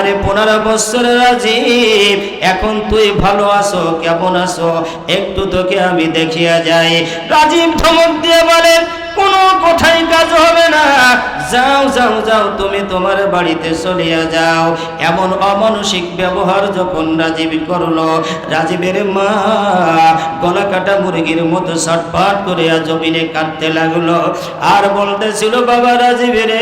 আরে 15 বছরের রাজীব, এখন তুই ভালো আছো, কেমন আছো, একটু তোকে আমি দেখিয়া যাই। রাজীব ধমক দিয়ে বলে, কোনো কথাই কাজ হবে না, যাও যাও যাও, তুমি তোমার বাড়িতে চলিয়া যাও। এমন অমানসিক ব্যবহার যখন রাজীব করলো, রাজীবের মা গলা কাটা মুরগির মতো ছটফট করে জমিনে কাঁদতে লাগলো আর বলতেছিল, বাবা রাজীব রে,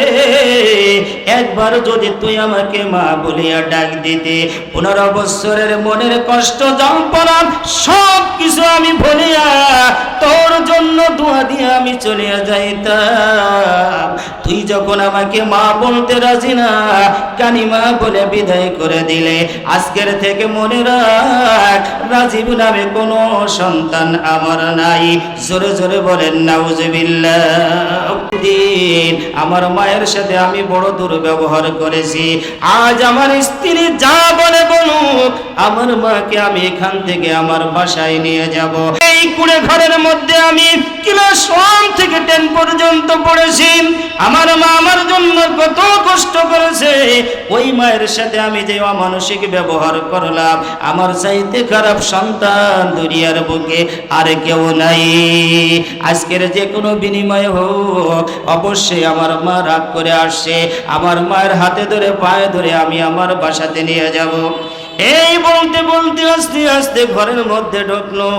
একবার যদি তুই আমাকে মা বলিয়া ডাক দিতে, 15 বছরের মনের কষ্ট যন্ত্রণা সব কিছু আমি ভুলিয়া তোর জন্য দোয়া দিয়ে আমি চলিয়া যাইতাম। তুই যখন আমাকে মা বলতে রাজি না, কানিমা বলে বিদায় করে দিলে, আজকের থেকে মনে রাখ, রাজীব নামে কোনো সন্তান আমার নাই। জোরে জোরে বলেন নাউজুবিল্লাহ। দিন আমার মায়ের সাথে আমি বড় দুর্ব্যবহার করেছি, আজ আমার স্ত্রী যা বলে বলুক, আমার মাকে আমি এখান থেকে আমার বাসায় নিয়ে যাব। এই কুড়ে ঘরের মধ্যে আমি ক্লাস 1 থেকে 10 পর্যন্ত পড়েছি, আমার মা আমার জন্য কত কষ্ট করেছে। ওই মায়ের সাথে আমি যে অমানসিক ব্যবহার করলাম, আমার চাইতে খারাপ সন্তান দুনিয়ার বুকে আর কেউ নাই। আজকের যে কোনো বিনিময় হোক, অবশ্যই আমার মা রাগ করে আসছে, আমার মায়ের হাতে ধরে পায়ে ধরে আমি আমার বাসাতে নিয়ে যাব। এই বলতে বলতে আস্তে আস্তে ঘরের মধ্যে ঢুকলো,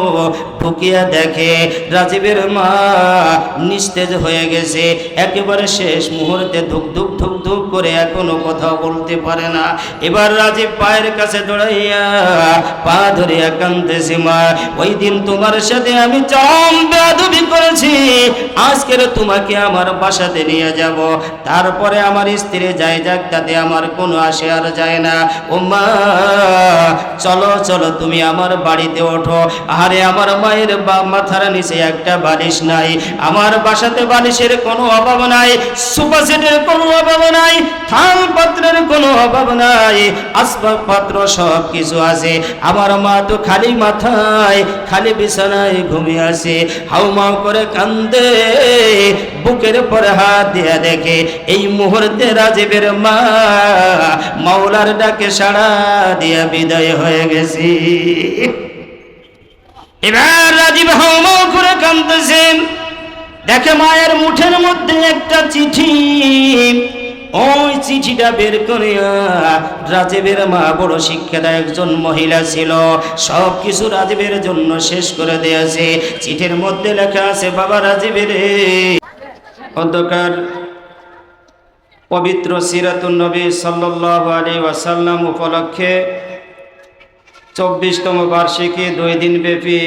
ঢুকিয়া দেখে রাজীবের মা নিস্তেজ হয়ে গেছে, একেবারে শেষ মুহূর্তে ধুক ধুক ধুক ধুক করে এখনো কথাও বলতে পারে না। এবার রাজীব পায়ের কাছে দৌড়াইয়া পা ধরিয়া কাঁদতেছে, মা ওই দিন তোমার সাথে আমি চরম বেয়াদবি করেছি, আজকের তোমাকে আমার বাসাতে নিয়ে যাব, তারপরে আমার স্ত্রী যাই যাক তাতে আমার কোনো আসে আর যায় না। ও মা, চলো চলো তুমি আমার বাড়িতে ওঠো। আরে আমার মায়ের মাথার নিচে একটা বালিশ নাই, আমার বাসাতে বালিশের কোনো অভাব নাই, সোফা সেটের কোনো অভাব নাই, থাল পাত্রের কোনো অভাব নাই, আসবাবপত্র সব কিছু আছে। আমার মা তো খালি মাথায় খালি বিছানায় ঘুমিয়ে আছে, হাউমাউ করে কান্দে, বুকের পরে হাত দিয়া দেখে এই মুহূর্তে রাজীবের মা মাওলার ডাকে সাড়া দিয়া বিদায় হয়ে গেছি। এবার রাজীব হাউমাউ করে কাঁদতেছেন, দেখে মায়ের মুঠের মধ্যে একটা চিঠি। ওই চিঠিটা বের করিয়া, রাজীবের মা বড় শিক্ষিতা একজন মহিলা ছিল, সব কিছু রাজীবের জন্য শেষ করে দিয়েছে। চিঠির মধ্যে লেখা আছে, বাবা রাজীবের অন্ধকার পবিত্র সিরাতুন নবী সাল্লাল্লাহু আলাইহি ওয়াসাল্লাম উপলক্ষে 24তম বার্ষিকী 2 দিন ব্যাপী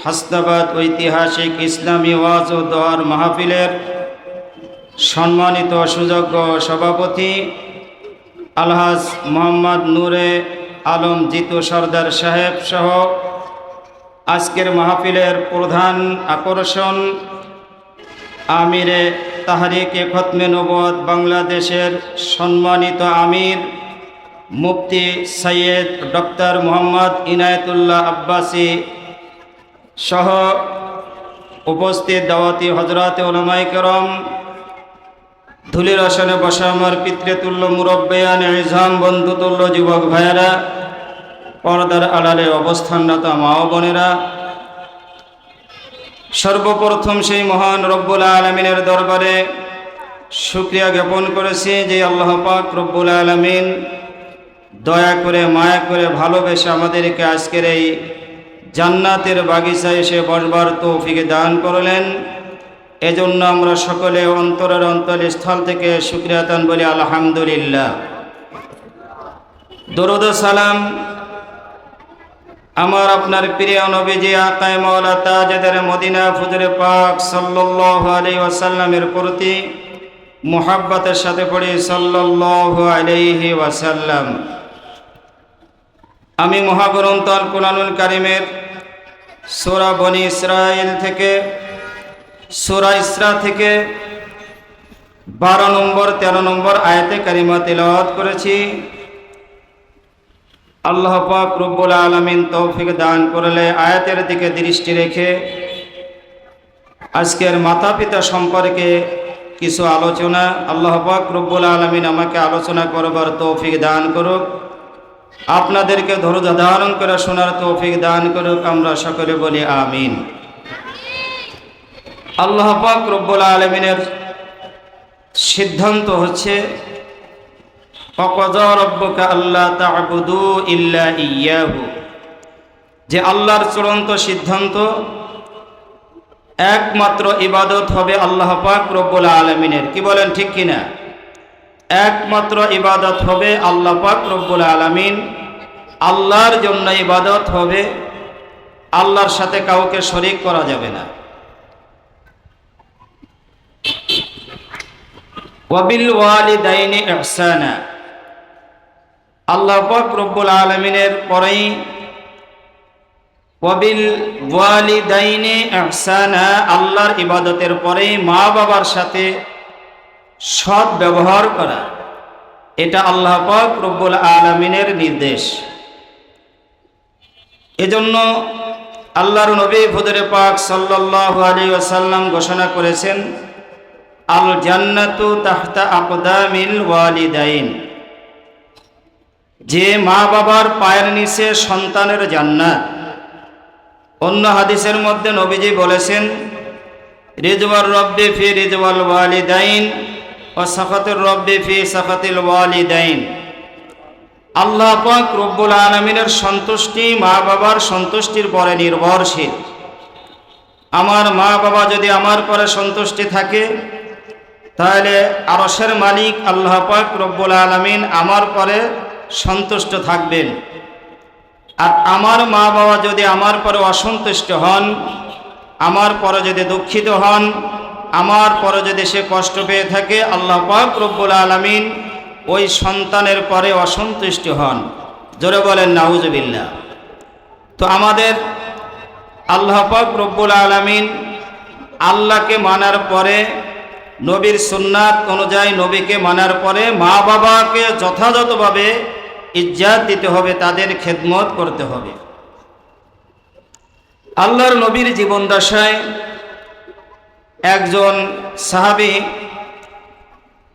হাসনাবাদ ঐতিহাসিক ইসলামী ওয়াজ ও দোয়ার মাহফিলের সম্মানিত সুযোগ্য সভাপতি আলহাজ মোহাম্মদ নূরে আলম জিতু সরদার সাহেব সহ আজকের মাহফিলের প্রধান আকর্ষণ আমিরে তাহরিকে খতমে নবুয়ত বাংলাদেশের সম্মানিত আমির মুফতি সৈয়দ ডক্টর মোহাম্মদ ইনায়েতুল্লাহ আব্বাসী সহ উপস্থিত দাওয়াতি হজরত উলামায়ে কেরাম, ধুলির আসনে বসা আমার পিতৃতুল্য মুরব্বিয়ান ইজহাম বন্ধুতুল্য যুবক ভাইয়েরা, পর্দার আড়ালে অবস্থানরত মা ও বোনেরা, সর্বপ্রথম সেই মহান রব্বুল আলামিনের দরবারে শুকরিয়া জ্ঞাপন করেছি যে আল্লাহ পাক রব্বুল আলামিন দয়া করে মায়া করে ভালোবেসে আমাদেরকে আজকের এই জান্নাতের বাগিচায় এসে বসবার তৌফিক দান করলেন। এজন্য আমরা সকলে অন্তরের অন্তঃস্থল থেকে শুকরিয়া দান বলি আলহামদুলিল্লাহ। দরুদ ও সালাম আমার আপনার প্রিয় নবীজি আকায়ে মাওলা তাজেদার মদিনা ফুজরে পাক সাল্লাল্লাহু আলাইহি ওয়াসাল্লামের প্রতি মুহাব্বতের সাথে পড়ি সাল্লাল্লাহু আলাইহি ওয়াসাল্লাম। আমি মহাগ্রন্থ আল কুরআনুল কারীমের সূরা বনি ইসরাইল থেকে সূরা ইসরা থেকে 12 নম্বর 13 নম্বর আয়াতে কারিমা তেলাওয়াত করেছি। আল্লাহ পাক রব্বুল আলামিন তৌফিক দান করলে আয়াতের দিকে দৃষ্টি রেখে আজকের মাতা পিতা সম্পর্কে কিছু আলোচনা। আল্লাহ পাক রব্বুল আলামিন আমাকে আলোচনা করবার তৌফিক দান করুক, আপনাদেরকে ধৈর্য ধারণ করে শোনার তৌফিক দান করুক। আমরা সকলে বলি আমিন। আল্লাহ পাক রব্বুল আলামিনের সিদ্ধান্ত হচ্ছে ওয়াকাযা রাব্বুকা আল্লা তা'বুদু ইল্লা ইয়্যাহু, যে আল্লাহর চূড়ান্ত সিদ্ধান্ত একমাত্র ইবাদত হবে আল্লাহ পাক রব্বুল আলামিনের। কি বলেন, ঠিক কিনা? একমাত্র ইবাদত হবে আল্লাহ পাক রব্বুল আলামিন, আল্লাহর জন্য ইবাদত হবে, আল্লাহর সাথে কাউকে শরীক করা যাবে না। ওয়াবিল ওয়ালিদাইনি ইহসানা, আল্লাহ পাক রব্বুল আলামিনের পরেই ওয়াবিল ওয়ালিদাইনি ইহসানা, আল্লাহর ইবাদতের পরেই মা বাবার সাথে সৎ ব্যবহার করা, এটা আল্লাহ পাক রব্বুল আলামিনের নির্দেশ। এজন্য আল্লাহর নবী হুজুরে পাক সাল্লাল্লাহু আলাইহি ওয়াসাল্লাম ঘোষণা করেছেন, আল জান্নাতু তাহতা আকদামিল ওয়ালিদাইন, যে মা বাবার পায়ের নিচে সন্তানের জান্নাত। অন্য হাদিসের মধ্যে নবীজি বলেছেন, রিজওয়ার রব্বি ফি রিজওয়াল ওয়ালিদাইন ওয়া সাখাতুর রব্বি ফি সাখাতিল ওয়ালিদাইন। আল্লাহ পাক রব্বুল আলামিনের সন্তুষ্টি মা বাবার সন্তুষ্টির পরে নির্ভরশীল। আমার মা বাবা যদি আমার পরে সন্তুষ্টি থাকে, তাহলে আরশের মালিক আল্লাহ পাক রব্বুল আলামিন আমার পরে সন্তুষ্ট থাকবেন। আর আমার মা বাবা যদি আমার পরে অসন্তুষ্ট হন, আমার পরে যদি দুঃখিত হন, আমার পরে যদি সে কষ্ট পেয়ে থাকে, আল্লাহ পাক রব্বুল আলামিন ওই সন্তানের পরে অসন্তুষ্ট হন। জোরে বলেন নাউজুবিল্লাহ। তো আমাদের আল্লাহ পাক রব্বুল আলামিন আল্লাহকে মানার পরে, নবীর সুন্নাত অনুযায়ী নবীকে মানার পরে মা বাবাকে যথাযথভাবে ইজ্জত দিতে হবে, তাদের খেদমত করতে হবে। আল্লাহর নবীর জীবন দশায় একজন সাহাবী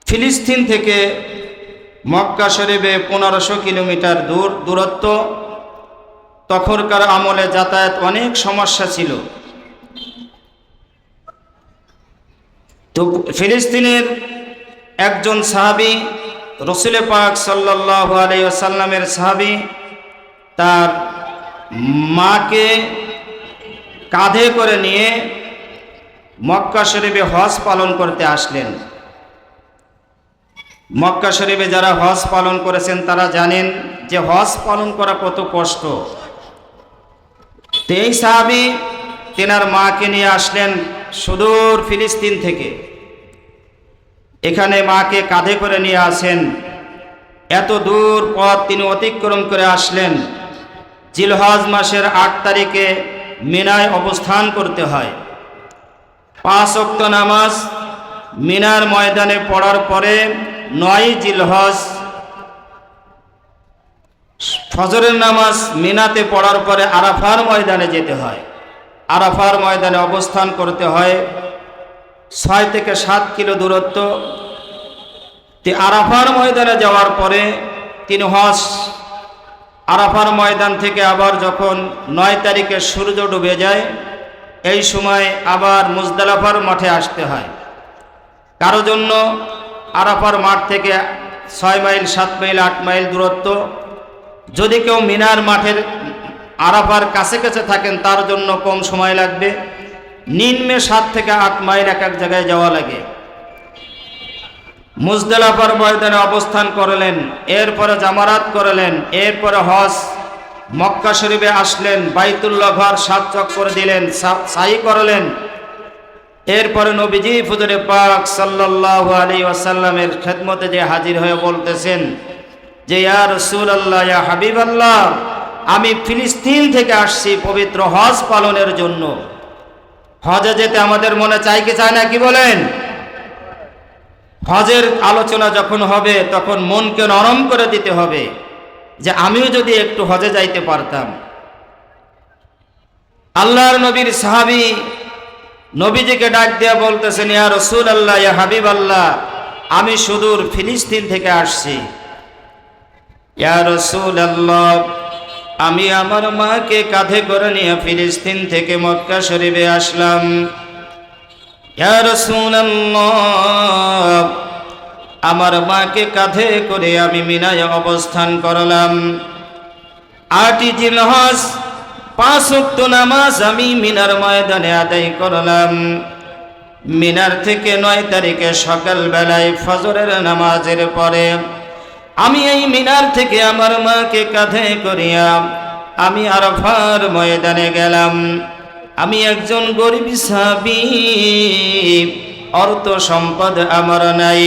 ফিলিস্তিন থেকে মক্কা শরীফে 1500 কিলোমিটার দূরত্ব। তখনকার আমলে যাতায়াত অনেক সমস্যা ছিল। তো ফিলিস্তিনের একজন সাহাবী, রসুল পাক সাল্লাল্লাহু আলাইহি ওয়াসাল্লামের সাহাবী, তার মাকে কাঁধে করে নিয়ে মক্কা শরীফে হজ পালন করতে আসলেন। মক্কা শরীফে যারা হজ পালন করেছেন তারা জানেন যে হজ পালন করা কত কষ্ট। তো এই সাহাবী তেনার মাকে নিয়ে আসলেন সুদূর ফিলিস্তিন থেকে। এখানে মাকে কাঁধে করে নিয়ে আসেন। এত দূর পথ তিনি অতিক্রম করে আসলেন। জিলহজ মাসের 8 তারিখে মিনায় অবস্থান করতে হয়। 5 ওয়াক্ত নামাজ মিনার ময়দানে পড়ার পরে 9 জিলহজ ফজরের নামাজ মিনাতে পড়ার পরে আরাফার ময়দানে যেতে হয়। আরাফার ময়দানে অবস্থান করতে হয় 6 থেকে 7 কিলো দূরত্ব। আরাফার ময়দানে যাওয়ার পরে তিনি হজ আরাফার ময়দান থেকে আবার যখন 9 তারিখে সূর্য ডুবে যায়, এই সময় আবার মুজদালিফার মাঠে আসতে হয়। কারো জন্য আরাফার মাঠ থেকে 6 মাইল, 7 মাইল, 8 মাইল দূরত্ব। যদি কেউ মিনার মাঠের আরাফার কাছে কাছে থাকেন, তার জন্য কম সময় লাগবে। নিম্নে 7 থেকে 8 মাইল এক এক জায়গায় যাওয়া লাগে। মুজদালিফার ময়দানে অবস্থান করলেন, এরপরে জামারাত করলেন, এরপরে হজ মক্কা শরীফে আসলেন, বাইতুল্লাহ ঘর 7 চক্কর দিলেন, সাই করলেন। এরপরে নবীজি হুজুরে পাক সাল্লাল্লাহু আলাইহি ওয়াসাল্লামের খেদমতে যে হাজির হয়ে বলতেছেন যে ইয়া রাসূলুল্লাহ, ইয়া হাবিবাল্লাহ, আমি ফিলিস্তিন থেকে আসছি পবিত্র হজ পালনের জন্য। হজে যেতে আমাদের মনে চাই কি চায় না, কি বলেন? হজের আলোচনা যখন হবে তখন মনকে নরম করে দিতে হবে যে আমিও যদি একটু হজে যাইতে পারতাম। আল্লাহর নবীর সাহাবী নবীজিকে ডাক দিয়ে বলতেছেন, ইয়া রাসূলুল্লাহ, ইয়া হাবিবাল্লাহ, আমি সুদূর ফিলিস্তিন থেকে আসছি। ইয়া রাসূলুল্লাহ, আমি আমার মাকে কাঁধে করে নিয়ে ফিলিস্তিন থেকে মক্কা শরীফে আসলাম। ইয়া রাসূলুল্লাহ, আমার মাকে কাঁধে করে আমি মিনায় অবস্থান করলাম। 8 জিলহজ 5 ওয়াক্ত নামাজ আমি মিনার ময়দানে আদায় করলাম। মিনার থেকে 9 তারিখে সকাল বেলায় ফজরের নামাজের পরে আমি এই মিনার থেকে আমার মাকে কাঁধে করিয়া আমি আরাফার ময়দানে গেলাম। আমি একজন গরিব সাহাবী, অর্থ সম্পদ আমার নাই,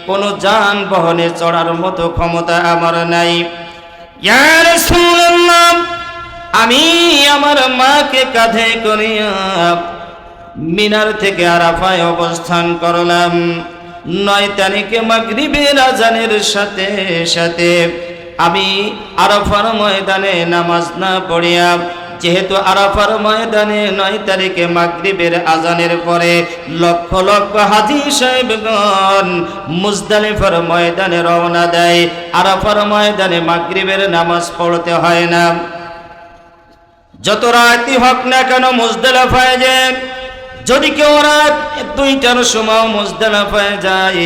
কোনো যানবাহনে চড়ার মতো ক্ষমতা আমার নাই। ইয়া রাসূলুল্লাহ, আমি আমার মাকে কাঁধে করিয়া মিনার থেকে আরাফায় অবস্থান করলাম। 9 তারিখে মাগরিবের আজানের সাথে সাথে আমি আরাফার ময়দানে নামাজ না পড়িয়া, যেহেতু আরাফার ময়দানে 9 তারিখে মাগরিবের আজানের পরে লক্ষ লক্ষ হাজী সাহেবগণ মুজদালিফার ময়দানে রওনা দেয়। আরাফার ময়দানে মাগরিবের নামাজ পড়তে হয় না। যত রাতই হোক না কেন মুজদালিফায় যায়, যদি কেউ রাত 2টার সময় মুজদালিফায় যায়,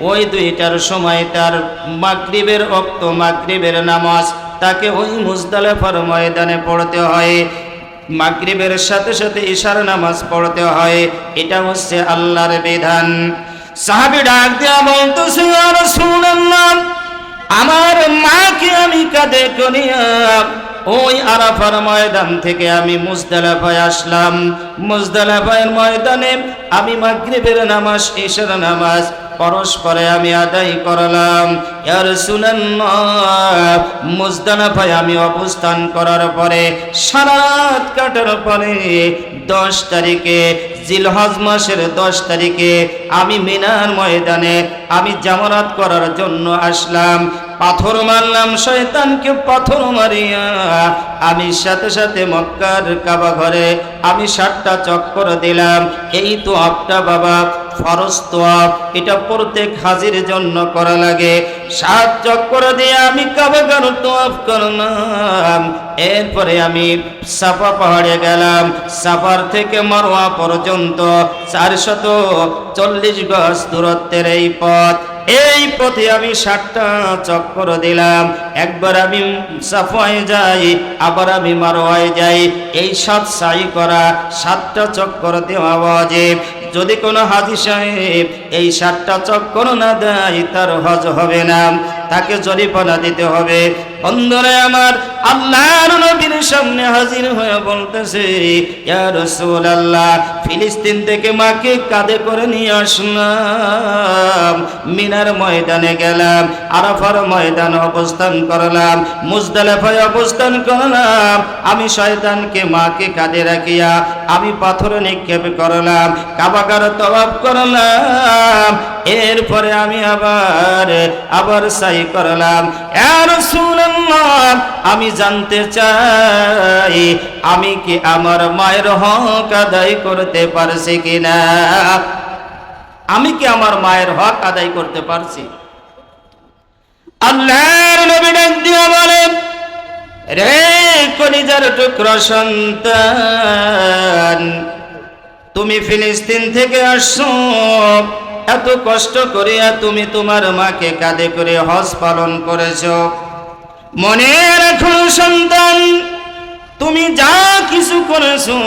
ওই 2টার সময় তার মাগরিবের ওয়াক্ত, মাগরিবের নামাজ তাকে ওই মুজদালিফার ময়দানে পড়তে হয়। মাগরিবের সাথে সাথে ইশার নামাজ পড়তে হয়। এটা হচ্ছে আল্লাহর বিধান। সাহাবী ডাক দিয়া বলতেছে, ইয়া রাসূলুল্লাহ, আমার মাকে আমি কাঁধে করিয়া ওই আরাফার ময়দান থেকে আমি মুজদালিফায় আসলাম। মুজদালিফার ময়দানে আমি মাগরিবের নামাজ, ইশার নামাজ পরস্পরে আমি আদায় করলাম। ইয়া রাসূলুল্লাহ, মুজদালিফায় আমি অবস্থান করার পরে সারা রাত কাটার পরে 10 তারিখে, জিলহজ মাসের 10 তারিখে আমি মিনার ময়দানে আমি জামারাত করার জন্য আসলাম। পাথর মারলাম, শয়তানকে পাথর মারিয়া আমি সাথে সাথে মক্কার কাবা ঘরে আমি 7টা চক্কর দিলাম। এই তো আপটা বাবা ফরজ তোয়াফ, এটা প্রত্যেক হাজির জন্য করা লাগে। 7 চক্কর দিয়ে আমি কাবা ঘর তোয়াফ করলাম। এরপরে আমি সাফা পাহাড়ে গেলাম। সাফার থেকে মারওয়া পর্যন্ত 440 গজ দূরত্বের এই পথ। এই পথে আমি 7টা চক্কর দিলাম। একবার আমি সাফায় যাই, আবার আমি মারওয়ায় যাই। এই 7 সাই করা, 7টা চক্কর দেওয়া ওয়াজিব। যদি কোনো হাজী সাহেব এই 7টা চক্কর না দেয়, তার হজ হবে না, তাকে জরিমানা দিতে হবে। বন্ধুরা আমার, আল্লাহর নবীর সামনে হাজির হয়ে বলতেছে, ইয়া রাসূলুল্লাহ, ফিলিস্তিন থেকে মাকে কাঁধে করে নিয়ে আসলাম, মিনার ময়দানে গেলাম, আরাফার ময়দানে অবস্থান করলাম, মুজদালিফায় অবস্থান করলাম। আমি শয়তানকে মাকে কাঁধে রাখিয়া আমি পাথর নিক্ষেপ করলাম, কাবা ঘর তওয়াফ করলাম। এরপরে আমি আবার সাই করলাম। ইয়া রাসূলুল্লাহ, আমি জানতে চাই আমি কি আমার মায়ের হক আদায় করতে পারছি কিনা? আমি কি আমার মায়ের হক আদায় করতে পারছি? আল্লাহর নবী ডাক দিয়ে বলেন, রে কলিজার টুকরা সন্তান, তুমি ফিলিস্তিন থেকে আসছো, এত কষ্ট করিয়া তুমি তোমার মাকে কাঁধে করে হজ পালন করেছো। মনে রাখো সন্তান, তুমি যা কিছু করেছো,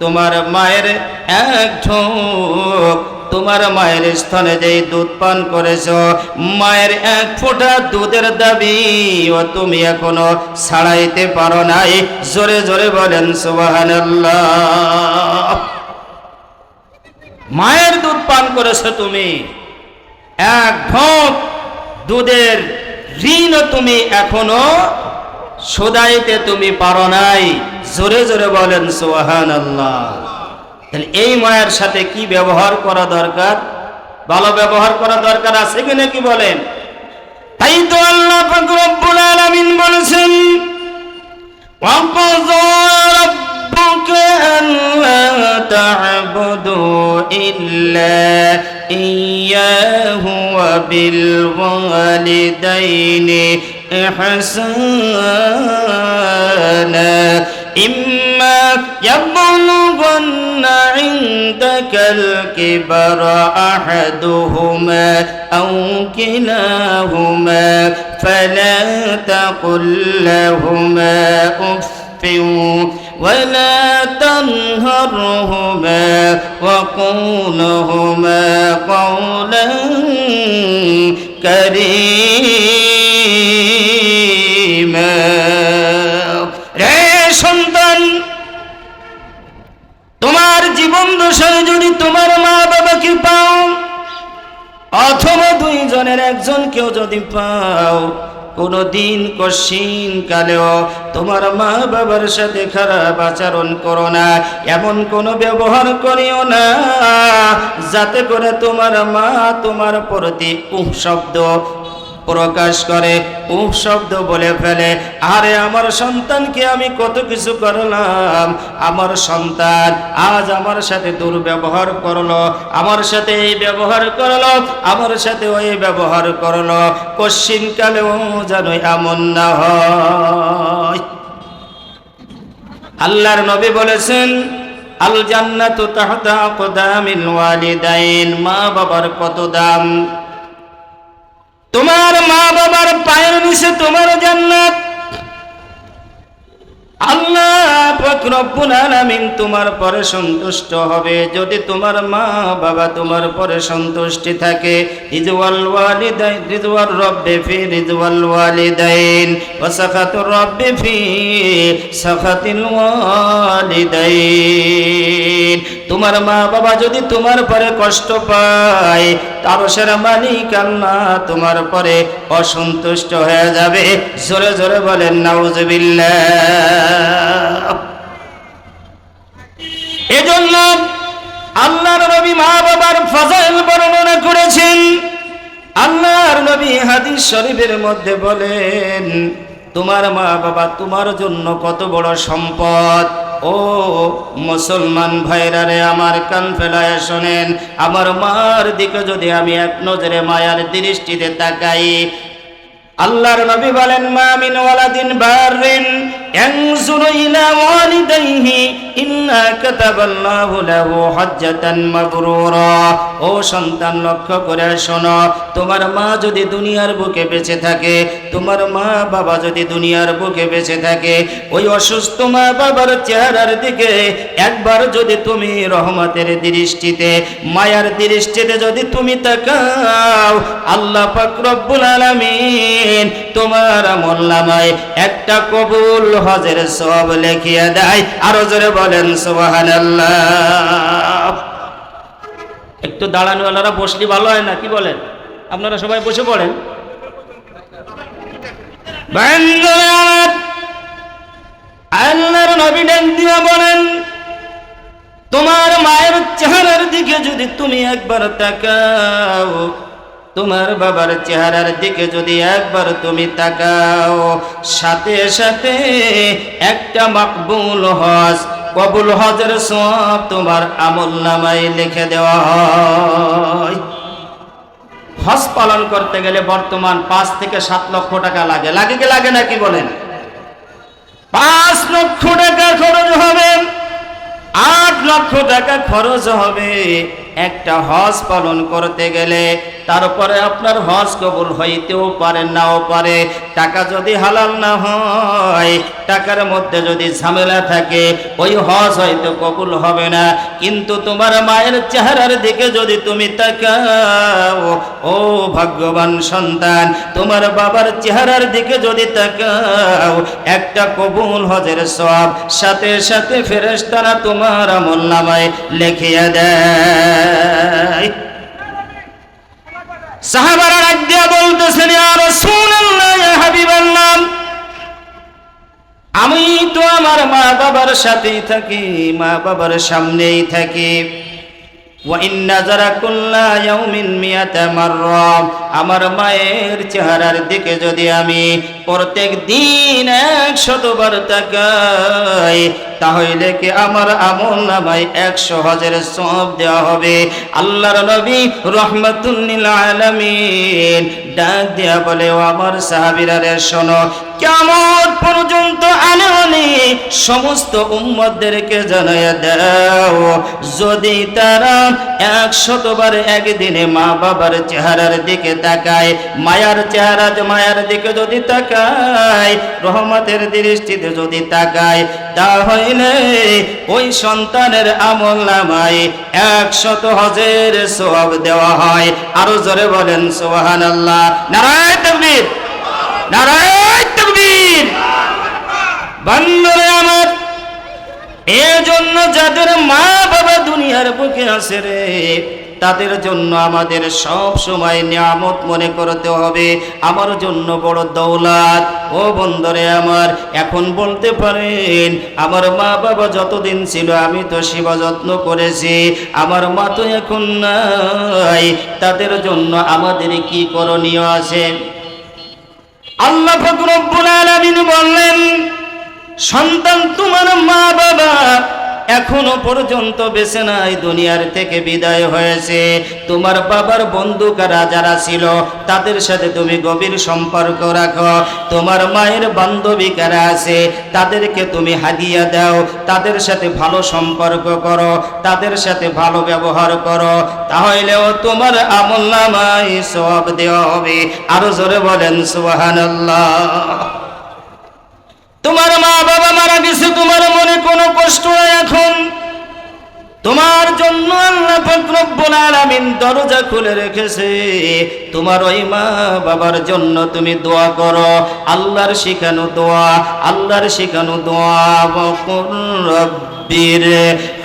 তোমার মায়ের এক ঢোক, তোমার মায়ের স্তনে যেই দুধ পান করেছো, মায়ের 1 ফোঁটা দুধের দাবি ও তুমি এখনো ছাড়াইতে পারো নাই। জোরে জোরে বলেন সুবহানাল্লাহ। মায়ের দুধ পান করেছো তুমি, 1 ঢোক দুধের ঋণও তুমি এখনো শোধাইতে তুমি পারো নাই। জোরে জোরে বলেন সুবহানাল্লাহ। তাহলে এই মায়ের সাথে কি ব্যবহার করা দরকার? ভালো ব্যবহার করা দরকার আছে কিনা কি বলেন? তাই তো আল্লাহ পাক রব্বুল আলামিন বলেছেন, ওয়া ক্বাযা রাব্বুকা আল্লা তা'বুদু وبالوالدين إحسانا إما يبلغن عندك الكبر أحدهما أو كلاهما فلا تقل لهما أف ولا تنهرهما وقل لهما قولا كريما রে সন্তান, তোমার জীবন দশায় যদি তোমার মা বাবাকে পাও অথবা দুইজনের একজনকেও যদি পাও, কোনদিন কশিন কালেও তোমার মা বাবার সাথে খারাপ আচরণ করো না, এমন কোনো ব্যবহার করিও না যাতে করে তোমার মা তোমার প্রতি উহ শব্দ প্রকাশ করে, উহ শব্দ বলে ফেলে, আরে আমার সন্তানকে আমি কত কিছু করলাম, আমার সন্তান আজ আমার সাথে দুর্ব্যবহার করলো, আমার সাথে এই ব্যবহার করলো, আমার সাথে ওই ব্যবহার করলো, কশিন কালেও যেন এমন না হয়। আল্লাহর নবী বলেছেন, আল জান্নাতু তাহতা আকদামিল ওয়ালিদাইন, মা বাবার কত দাম, তোমার মা বাবার পায়ের নিচে তোমার জান্নাত। আল্লাহ পাক রব্বুল আলামিন তোমার পরে সন্তুষ্ট হবে যদি তোমার মা বাবা তোমার পরে সন্তুষ্টি থাকে। রিজওয়াল ওয়ালিদাইন রিজওয়ার রব্বি ফি রিজওয়াল ওয়ালিদাইন ওয়া সাখাতুর রব্বি ফি সাখাতিল ওয়ালিদাইন। তোমার মা বাবা যদি তোমার পরে কষ্ট পায়, আরশের মালিক আল্লাহ তোমার পরে অসন্তুষ্ট হয়ে যাবে। জোরে জোরে বলেন নাউজুবিল্লাহ। এজন্য আল্লাহর নবী মা বাবার ফজাইল বর্ণনা করেছেন। আল্লাহর নবী হাদিস শরীফের মধ্যে বলেন, তোমার মা বাবা তোমার জন্য কত বড় সম্পদ। ও মুসলমান ভাইরা রে, আমার কান ফেলায় শোনেন, আমার মার দিকে যদি আমি এক নজরে মায়ার দৃষ্টিতে তাকাই, আল্লাহর নবী বলেন, মা মিন ওয়ালাদিন বারিন ইয়ানজুরু ইলা ওয়ালিদাইহি ইল্লা কাতাবাল্লাহু লাহু হজ্জাতান মাবরুরা। ও সন্তান, লক্ষ্য করে শোনো, তোমার মা যদি দুনিয়ার বুকে বেঁচে থাকে, তোমার মা বাবা যদি দুনিয়ার বুকে বেঁচে থাকে, ওই অসুস্থ মা বাবার চেহারার দিকে একবার যদি তুমি রহমতের দৃষ্টিতে, মায়ার দৃষ্টিতে যদি তুমি তাকাও, আল্লাহ পাক রব্বুল আলামিন তোমার আমলনামায় একটা কবুল হজের সওয়াব লিখিয়ে দেয়। আরো জোরে বলেন সুবহানাল্লাহ। একটু দাঁড়ানোওয়ালারা বসলে ভালো হয় না, কি বলেন? আপনারা সবাই বসে পড়েন। আল্লাহর নবী ডাক দিয়ে বলেন, তোমার মায়ের চেহারার দিকে যদি তুমি একবার তাকাও, তোমার বাবার চেহারার দিকে যদি একবার তুমি তাকাও, সাথে সাথে একটা মাকবুল হজ, কবুল হজের সওয়াব তোমার আমলনামায় লিখে দেওয়া হয়। হজ পালন করতে গেলে বর্তমান 5 থেকে 7 লক্ষ টাকা লাগে। লাগে কি লাগে না, কি বলেন? 5 লক্ষ টাকা খরচ হবে, 8 লক্ষ টাকা খরচ হবে একটা হজ পালন করতে গেলে। তারপরে আপনার হজ কবুল হইতেও পারে, নাও পারে। টাকা যদি হালাল না হয়, টাকার মধ্যে যদি ঝামেলা থাকে, ওই হজ হয়তো কবুল হবে না। কিন্তু তোমার মায়ের চেহারার দিকে যদি তুমি তাকাও, ও ভাগ্যবান সন্তান, তোমার বাবার চেহারার দিকে যদি তাকাও, একটা কবুল হজের সওয়াব সাথে সাথে ফেরেশতারা তোমার আমলনামায় লিখিয়ে দেয়। সাহাবারা ডাক দিয়া বলতেছেন, ইয়া রাসূলুল্লাহ, ইয়া হাবিবাল্লাহ, আমি তো আমার মা বাবার সাথেই থাকি, মা বাবার সামনেই থাকি, ওয়া ইন্না যারা কুল্লা ইয়াউমিন মিয়াতা মাররা, আমার মায়ের চেহারার দিকে যদি আমি প্রত্যেক দিন 100 বার তাকাই, তাহলে কি আমার আমল নামায় 100 হজের সওয়াব দেওয়া হবে। আল্লাহর নবী রাহমাতুল লিল আলামিন ডাক দিয়া বলে, ও আমার সাহাবীরা রে শোনো, কিয়ামত পর্যন্ত আনে সমস্ত উম্মতদেরকে জানায়া দাও, যদি তারা 100 বার একদিনে মা বাবার চেহারার দিকে তাকায়, মায়ার মায়ার দিকে যদি তাকায়, রহমতের দৃষ্টিতে যদি তাকায়, তাহলে ওই সন্তানের আমল নামায় 100 হজের সওয়াব দেওয়া হয়। আরো জোরে বলেন সুবহানাল্লাহ। নারায়ে তাকবীর, নারায়ে তাকবীর। বন্ধুরা আমার, এজন্য যাদের মা বাবা দুনিয়ার বুকে আছে রে, তাদের জন্য আমাদের সব সময় নিয়ামত মনে করতে হবে, আমার জন্য বড় দৌলত। ও বন্ধুরে আমার, এখন বলতে পারেন আমার মা বাবা যতদিন ছিল আমি তো সেবা যত্ন করেছি, আমার মা তো এখন নাই, তাদের জন্য আমাদের কি করণীয় আছে? আল্লাহ পাক রব্বুল আলামিন বললেন, সন্তান তোমার মা বাবা এখনো পর্যন্ত বেঁচে নাই, দুনিয়ার থেকে বিদায় হয়েছে। তোমার বাবার বন্ধু কারা যারা ছিল তাদের সাথে তুমি গভীর সম্পর্ক রাখো। তোমার মায়ের বান্ধবী কারা আছে তাদেরকে তুমি হাদিয়া দাও, তাদের সাথে ভালো সম্পর্ক করো, তাদের সাথে ভালো ব্যবহার করো, তাহলেও তোমার আমলনামায় সওয়াব দেওয়া হবে। আরো জোরে বলেন সুবহানাল্লাহ। তোমার মা বাবা মারা গেছে, তোমার মনে কোনো কষ্ট নাই, এখন তোমার জন্য আল্লাহ পাক রব্বুল আলামিন দরজা খুলে রেখেছে। তোমার ওই মা বাবার জন্য তুমি দোয়া করো, আল্লাহর শিখানো দোয়া, আল্লাহর শিখানো দোয়া। ওয়াকুর রব্বির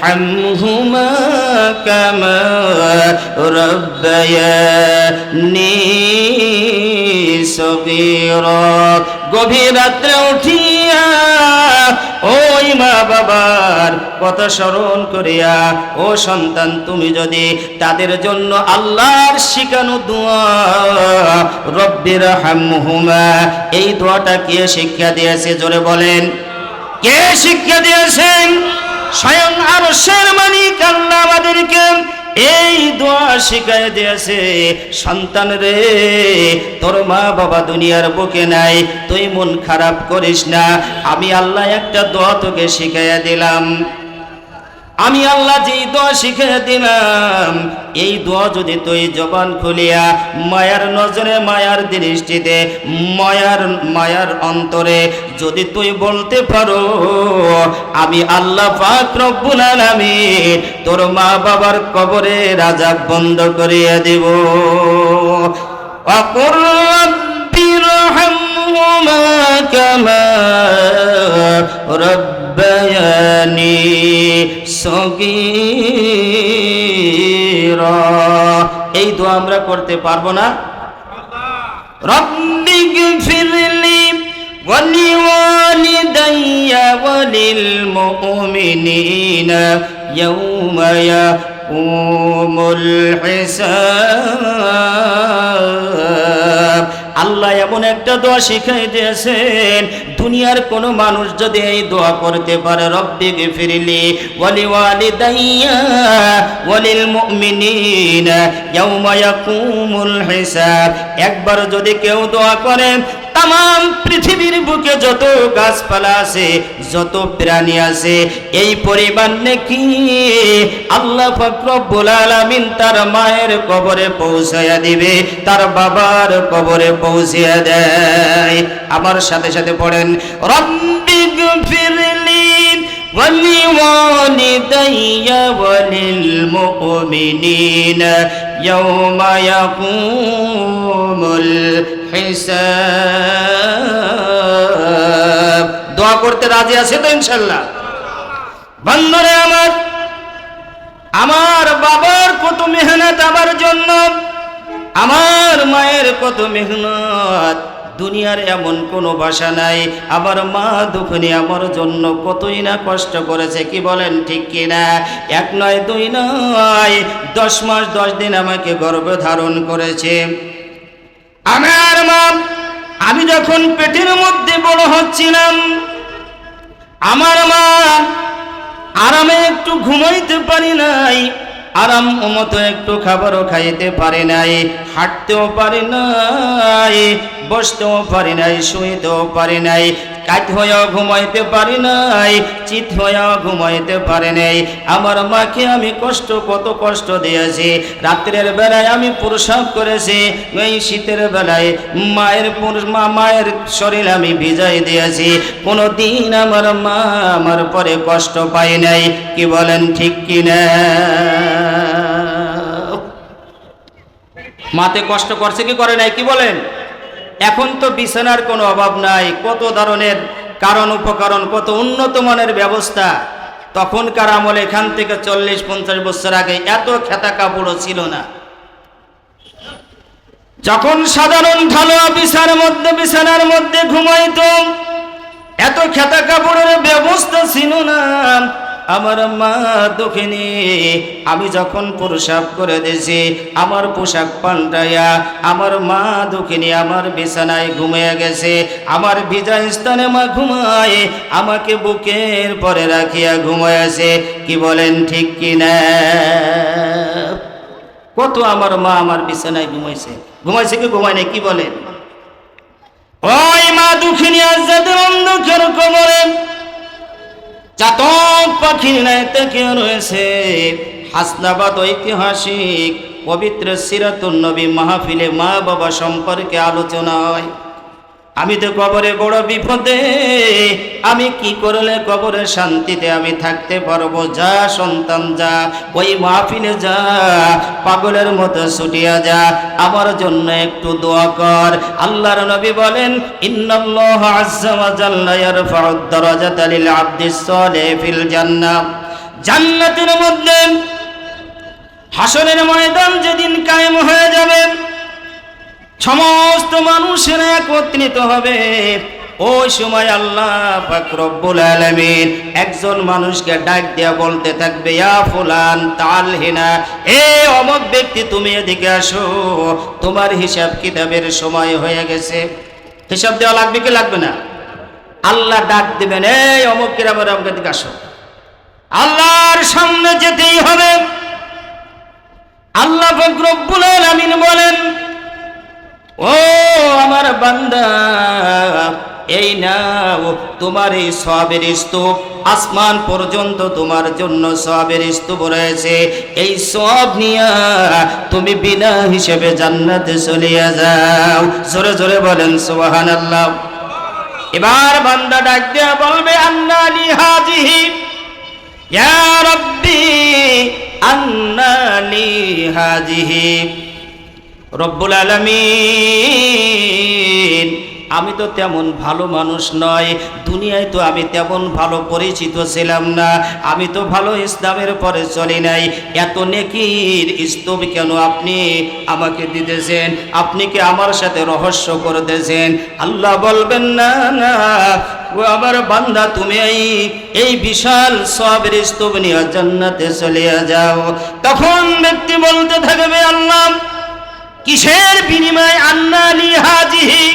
হামহুমা কামা রাব্বায়ানি সগীরা। গভীর রাত্রে উঠিয়া ওই মা বাবার কথা স্মরণ করিয়া, ও সন্তান তুমি যদি তাদের জন্য আল্লাহর শিখানো দোয়া রব্বির হামহুমা, এই দোয়াটা কে শিক্ষা দিয়েছে? জোরে বলেন, কে শিক্ষা দিয়েছেন? স্বয়ং আরশের মালিক আল্লাহ আমাদেরকে এই দোয়া শিখায় দিয়েছে। সন্তান রে, তোর মা বাবা দুনিয়ার বুকে নাই, তুই মন খারাপ করিস না, আমি আল্লাহ একটা দোয়া তোকে শিখাইয়া দিলাম। আমি আল্লাহ যেই দোয়া শিখিয়ে দিলাম, এই দোয়া যদি তুই জবান খুলিয়া মায়ার নজরে, মায়ার দৃষ্টিতে, মায়ার অন্তরে যদি তুই বলতে পারো, আমি আল্লাহ পাক রব্বুল আলামিন তোর মা বাবার কবরের আযাব বন্ধ করিয়া দেব। ওয়াকুর রাব্বিরহামহুমা কামা রাব্বায়ানি সগীরা। এই দোয়া আমরা করতে পারবো না? রব্বিগফিরলি ওয়ালিওয়ালিদাইয়া ওয়ালিল মুমিনিনা ইয়াউমা ইয়াকুমুল হিসাব। আল্লাহ এমন একটা দোয়া শিখাই দিয়েছেন, দুনিয়ার কোনো মানুষ যদি এই দোয়া করতে পারে, রব্বিগফিরলি ওয়ালিওয়ালিদাইয়া ওয়ালিল মুমিনিনা ইয়াউমা ইয়াকুমুল হিসাব, একবার যদি কেউ দোয়া করে, তাম পৃথিবীর বুকে যত গাছপালা আছে, যত প্রাণী আছে, এই পরিমাণ নাকি আল্লাহ পাক রব্বুল আলামিন তার মায়ের কবরে পৌঁছায়া দিবে, তার বাবার কবরে পৌঁছিয়া দেয়। আমার সাথে সাথে পড়েন, রব্বিগফিরলি ওয়ালিওয়ালিদাইয়া ওয়ালিল মুমিনিনা ইয়াউমা ইয়াকুমুল হিসাব। দোয়া করতে রাজি আছে তো ইনশাআল্লাহ? বন্ধুরা আমার, আমার বাবার কত মেহনত আমার জন্য, আমার মায়ের কত মেহনত, দুনিয়ার এমন কোনো ভাষা নাই। আমার মা দুঃখিনী আমার জন্য কতই না কষ্ট করেছে, কি বলেন ঠিক কিনা? 1 নয় 2 নয়, 10 মাস 10 দিন আমাকে গর্ভে ধারণ করেছে। আমার মা, আমি যখন পেটের মধ্যে বড় হচ্ছিলাম, আমার মা আরামে একটু ঘুমাইতে পারি নাই, আরাম মতো একটু খাবারও খাইতে পারে নাই, হাঁটতেও পারে নাই, বসতেও পারি নাই, শুইতেও পারি নাই, কাত হয়েও ঘুমাইতে পারি নাই, চিত হয়েও ঘুমাইতে পারে নাই। আমার মাকে আমি কত কষ্ট দিয়েছি। রাত্রের বেলায় আমি প্রসাব করেছি, এই শীতের বেলায় মায়ের শরীর আমি ভিজাই দিয়েছি। কোনো দিন আমার মা আমার পরে কষ্ট পায় নাই, কি বলেন ঠিক কিনা? মাতে কষ্ট করছে কি করে নাই, কি বলেন? এখন তো বিছানার কোনো অভাব নাই, কত ধরনের কারণ উপকরণ, কত উন্নত মানের ব্যবস্থা। তখনকার আমলে এখান থেকে 40-50 বছর আগে এত খেতা কাপড়ও ছিল না। যখন সাধারণ ঢালুয়া বিছানার মধ্যে ঘুমাইত, এত খেতা কাপড়ের ব্যবস্থা ছিল না। আমার মা দুঃখিনী, আমি যখন প্রসাব করে দিয়েছি, আমার পোশাক পাল্টাইয়া আমার মা দুঃখিনী আমার বিছানায় ঘুমিয়ে গেছে। আমার ভিজা স্থানে মা ঘুমায়, আমাকে বুকের পরে রাখিয়া ঘুমাইয়াছে, কি বলেন ঠিক কিনা? কত আমার মা আমার বিছানায় ঘুমাইছে কি ঘুমায় নাই, কি বলেন? ওই মা দুঃখিনী আজ যাদের অন্ধকার কবরে চাতক পাখির ন্যায় থেকে রয়েছে। হাসনাবাদ ঐতিহাসিক পবিত্র সিরাতুন নবী মাহফিলে মা বাবা সম্পর্কে আলোচনা হয়। আমি তো কবরে বড় বিপদে, আমি কি করলে কবরে শান্তিতে আমি থাকতে পারবো? যা সন্তান যা, ওই মাহফিলে যা, পাগলের মতো ছুটিয়া যা, আমার জন্য একটু দোয়া কর। আল্লাহর নবী বলেন, ইন্নাল্লাহা আযজা ওয়া জাল্লা ইয়ারফাউদ দারাজাতা লিল আবদিস সালিহ ফিল জান্নাহ। জান্নাতের মধ্যে হাসরের ময়দান যেদিন কায়েম হয়ে যাবে, সমস্ত মানুষেরা একত্রিত হবে, ওই সময় আল্লাহ পাক রব্বুল আলামিন একজন মানুষকে ডাক দিয়া বলতে থাকবে, ইয়া ফুলান তাল হিনা, এ অমুক ব্যক্তি তুমি এদিকে আসো, তোমার হিসাব কিতাবের সময় হয়ে গেছে। হিসাব দেওয়া লাগবে কি লাগবে না? আল্লাহ ডাক দিবেন, এই অমুক কিরামের অমুক এদিকে আসো। আল্লাহর সামনে যেতেই হবে। আল্লাহ পাক রব্বুল আলামিন বলেন, ও আমার বান্দা, এই নাও তোমার এই সওয়াবের স্তূপ, আসমান পর্যন্ত তোমার জন্য সওয়াবের স্তূপ রয়েছে। এই সওয়াব নিয়ে তুমি বিনা হিসেবে জান্নাতে চলে যাও। জোরে জোরে বলেন সুবহানাল্লাহ। এবার বান্দা ডাক দিয়া বলবে, আন্না লি হাযিহি ইয়া রাব্বি আন্না লি হাযিহি। রব্বুল আলামিন, আমি তো তেমন ভালো মানুষ নয়, দুনিয়ায় তো আমি তেমন ভালো পরিচিত ছিলাম না, আমি তো ভালো ইসলামের পরে চলি নাই, এত নেকির স্তূপ কেন আপনি আমাকে দিতেছেন? আপনি কি আমার সাথে রহস্য করতেছেন? আল্লাহ বলবেন, না না ও আমার বান্দা, তুমি এই বিশাল সওয়াবের স্তূপ নিয়ে জান্নাতে চলে যাও। তখন ব্যক্তি বলতে থাকবে, আল্লাহ কিসের বিনিময়ে আন্না লি হাযিহি,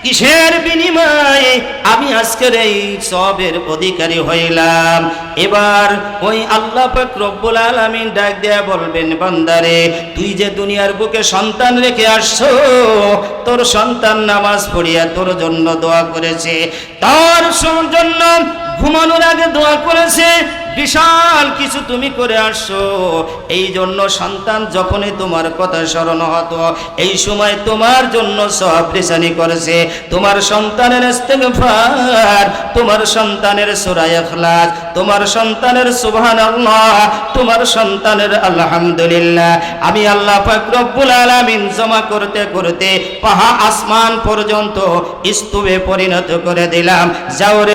কিসের বিনিময়ে আমি আজকের এই সওয়াবের অধিকারী হইলাম? এবার ওই আল্লাহ পাক রব্বুল আলামিন ডাক দেয়া বলবেন, বান্দারে, তুই যে দুনিয়ার বুকে সন্তান রেখে আসছো, তোর সন্তান নামাজ পড়িয়া তোর জন্য দোয়া করেছে, তোর জন্য ঘুমানোর আগে দোয়া করেছে, বিশাল কিছু তুমি করে আসছো। এই জন্য সন্তান যখনই তোমার কথা স্মরণ হতো, এই সময় তোমার জন্য সওয়াব রিসানি করেছে। তোমার সন্তানের ইস্তিগফার, তোমার সন্তানের সূরা ইখলাস, তোমার সন্তানের সুবহানাল্লাহ, তোমার সন্তানের আলহামদুলিল্লাহ, আমি আল্লাহ পাক রব্বুল আলামিন জমা করতে করতে পাহা আসমান পর্যন্ত স্তূপে পরিণত করে দিলাম। যাও রে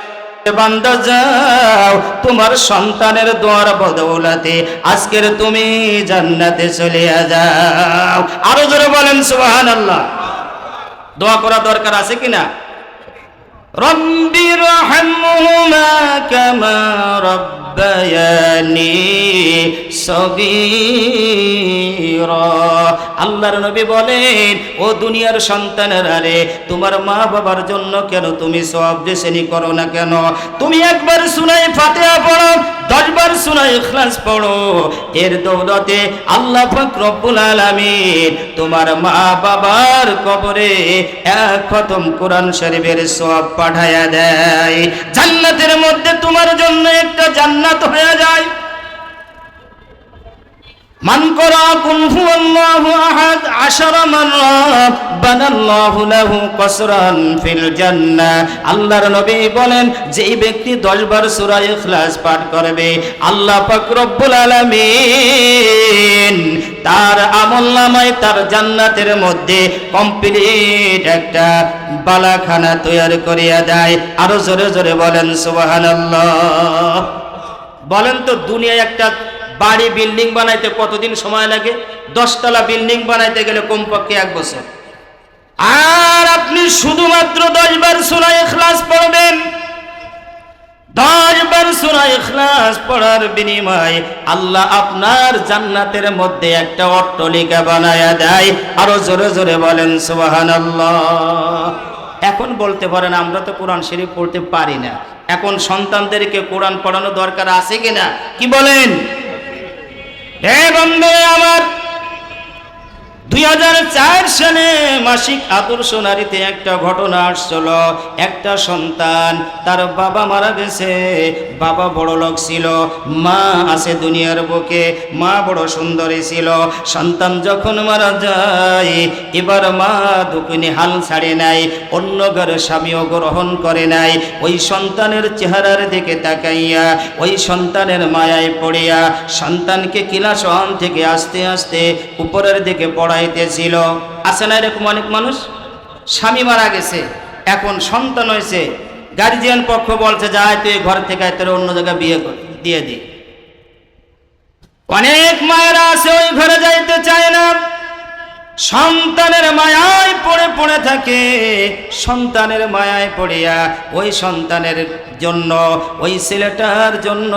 বান্দা যাও, তোমার সন্তানের দোয়ার বদৌলতে আজকের তুমি জান্নাতে চলে যাও। আরো জোরে বলেন সুবহানাল্লাহ। দোয়া করা দরকার আছে কিনা? রব্বিরহামহুমা কামা রব্বায়ানি সগীরা। আল্লাহর নবী বলেন, ও দুনিয়ার সন্তানেরা রে, তোমার মা বাবার জন্য কেন তুমি সওয়াব বেশি করো না কেন? তুমি একবার সূরা ফাতিহা পড়ো, 10 বার সূরা ইখলাস পড়ো, এর দৌলতে আল্লাহ পাক রব্বুল আলামিন তোমার মা বাবার কবরে এক খতম কোরআন শরীফের সওয়াব পাঠায়া দেয়। জান্নাতের মধ্যে তোমার জন্য একটা জান্নাত হয়ে যায়। মান করা কুল হুয়াল্লাহু আহাদ 10 মাররাত বানাল্লাহু লাহু কসরান ফিল জান্নাহ। আল্লাহর নবী বলেন, যেই ব্যক্তি 10 বার সূরা ইখলাস পাঠ করবে, আল্লাহ পাক রব্বুল আলামিন তার আমলনামায় তার জান্নাতের মধ্যে কমপ্লিট একটা বালাখানা তৈরি করিয়া দেয়। আরো জোরে জোরে বলেন সুবহানাল্লাহ। বলেন তো, দুনিয়ায় একটা বাড়ি বিল্ডিং বানাইতে কতদিন সময় লাগে? 10 তলা বিল্ডিং বানাইতে গেলে কমপক্ষে 1 বছর। আর আপনি শুধুমাত্র 10 বার সূরা ইখলাস পড়বেন, 10 বার সূরা ইখলাস পড়ার বিনিময়ে আল্লাহ আপনার জান্নাতের মধ্যে একটা অট্টালিকা বানায়া দেয়। আরো জোরে জোরে বলেন সুবহানাল্লাহ। এখন বলতে পারেন, আমরা তো কোরআন শরীফ পড়তে পারি না, এখন সন্তানদেরকে কোরআন পড়ানো দরকার আছে কিনা? কি বলেন? হে বন্ধু আমার, 2004 সালে মাসিক আদর্শ নারীতে একটা ঘটনা আসছিল। একটা সন্তান, তার বাবা মারা গেছে, বাবা বড় লোক ছিল, মা আছে দুনিয়ার বুকে, মা বড় সুন্দরী ছিল। সন্তান যখন মারা যায়, এবার মা দুকুনি হাল ছাড়ে নাই, অন্য ঘরে স্বামীও গ্রহণ করে নাই। ওই সন্তানের চেহারার দিকে তাকাইয়া, ওই সন্তানের মায়ায় পড়িয়া সন্তানকে ক্লাস 1 থেকে আস্তে আস্তে উপরের দিকে পড়াইতেছিল। আছে না এরকম অনেক মানুষ? স্বামী মারা গেছে, এখন সন্তান হয়েছে, গার্জিয়ান পক্ষ বলছে, যায় তুই ঘর থেকে তোর অন্য জায়গায় বিয়ে দিয়ে দি। অনেক মায়েরা আছে ওই ঘরে যাইতে চায় না, সন্তানের মায়ায় পড়ে পড়ে থাকে। সন্তানের মায়ায় পড়িয়া ওই সন্তানের জন্য, ওই ছেলেটার জন্য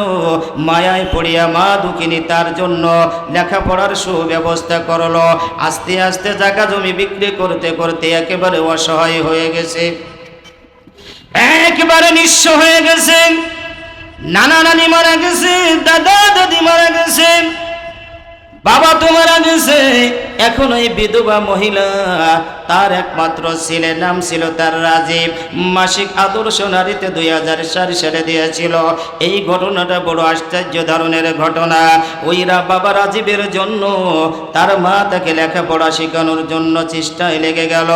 মায়ায় পড়িয়া মা দুঃখিনী তার জন্য লেখাপড়ার সুব্যবস্থা করলো। আস্তে আস্তে জায়গা জমি বিক্রি করতে করতে একেবারে অসহায় হয়ে গেছে, একেবারে নিঃস্ব হয়ে গেছে। নানা নানি মারা গেছে, দাদা দাদি মারা গেছে, বাবা তো মারা গেছে। এখন ওই বিধবা মহিলা, তার একমাত্র ছেলে, নাম ছিল তার রাজীব। মাসিক আদর্শ নারীতে 2004 সালে দিয়েছিল। এই ঘটনাটা বড় আশ্চর্য ধরনের ঘটনা। ওইরা বাবা রাজীবের জন্য, তার মা তাকে লেখাপড়া শেখানোর জন্য চেষ্টায় লেগে গেল।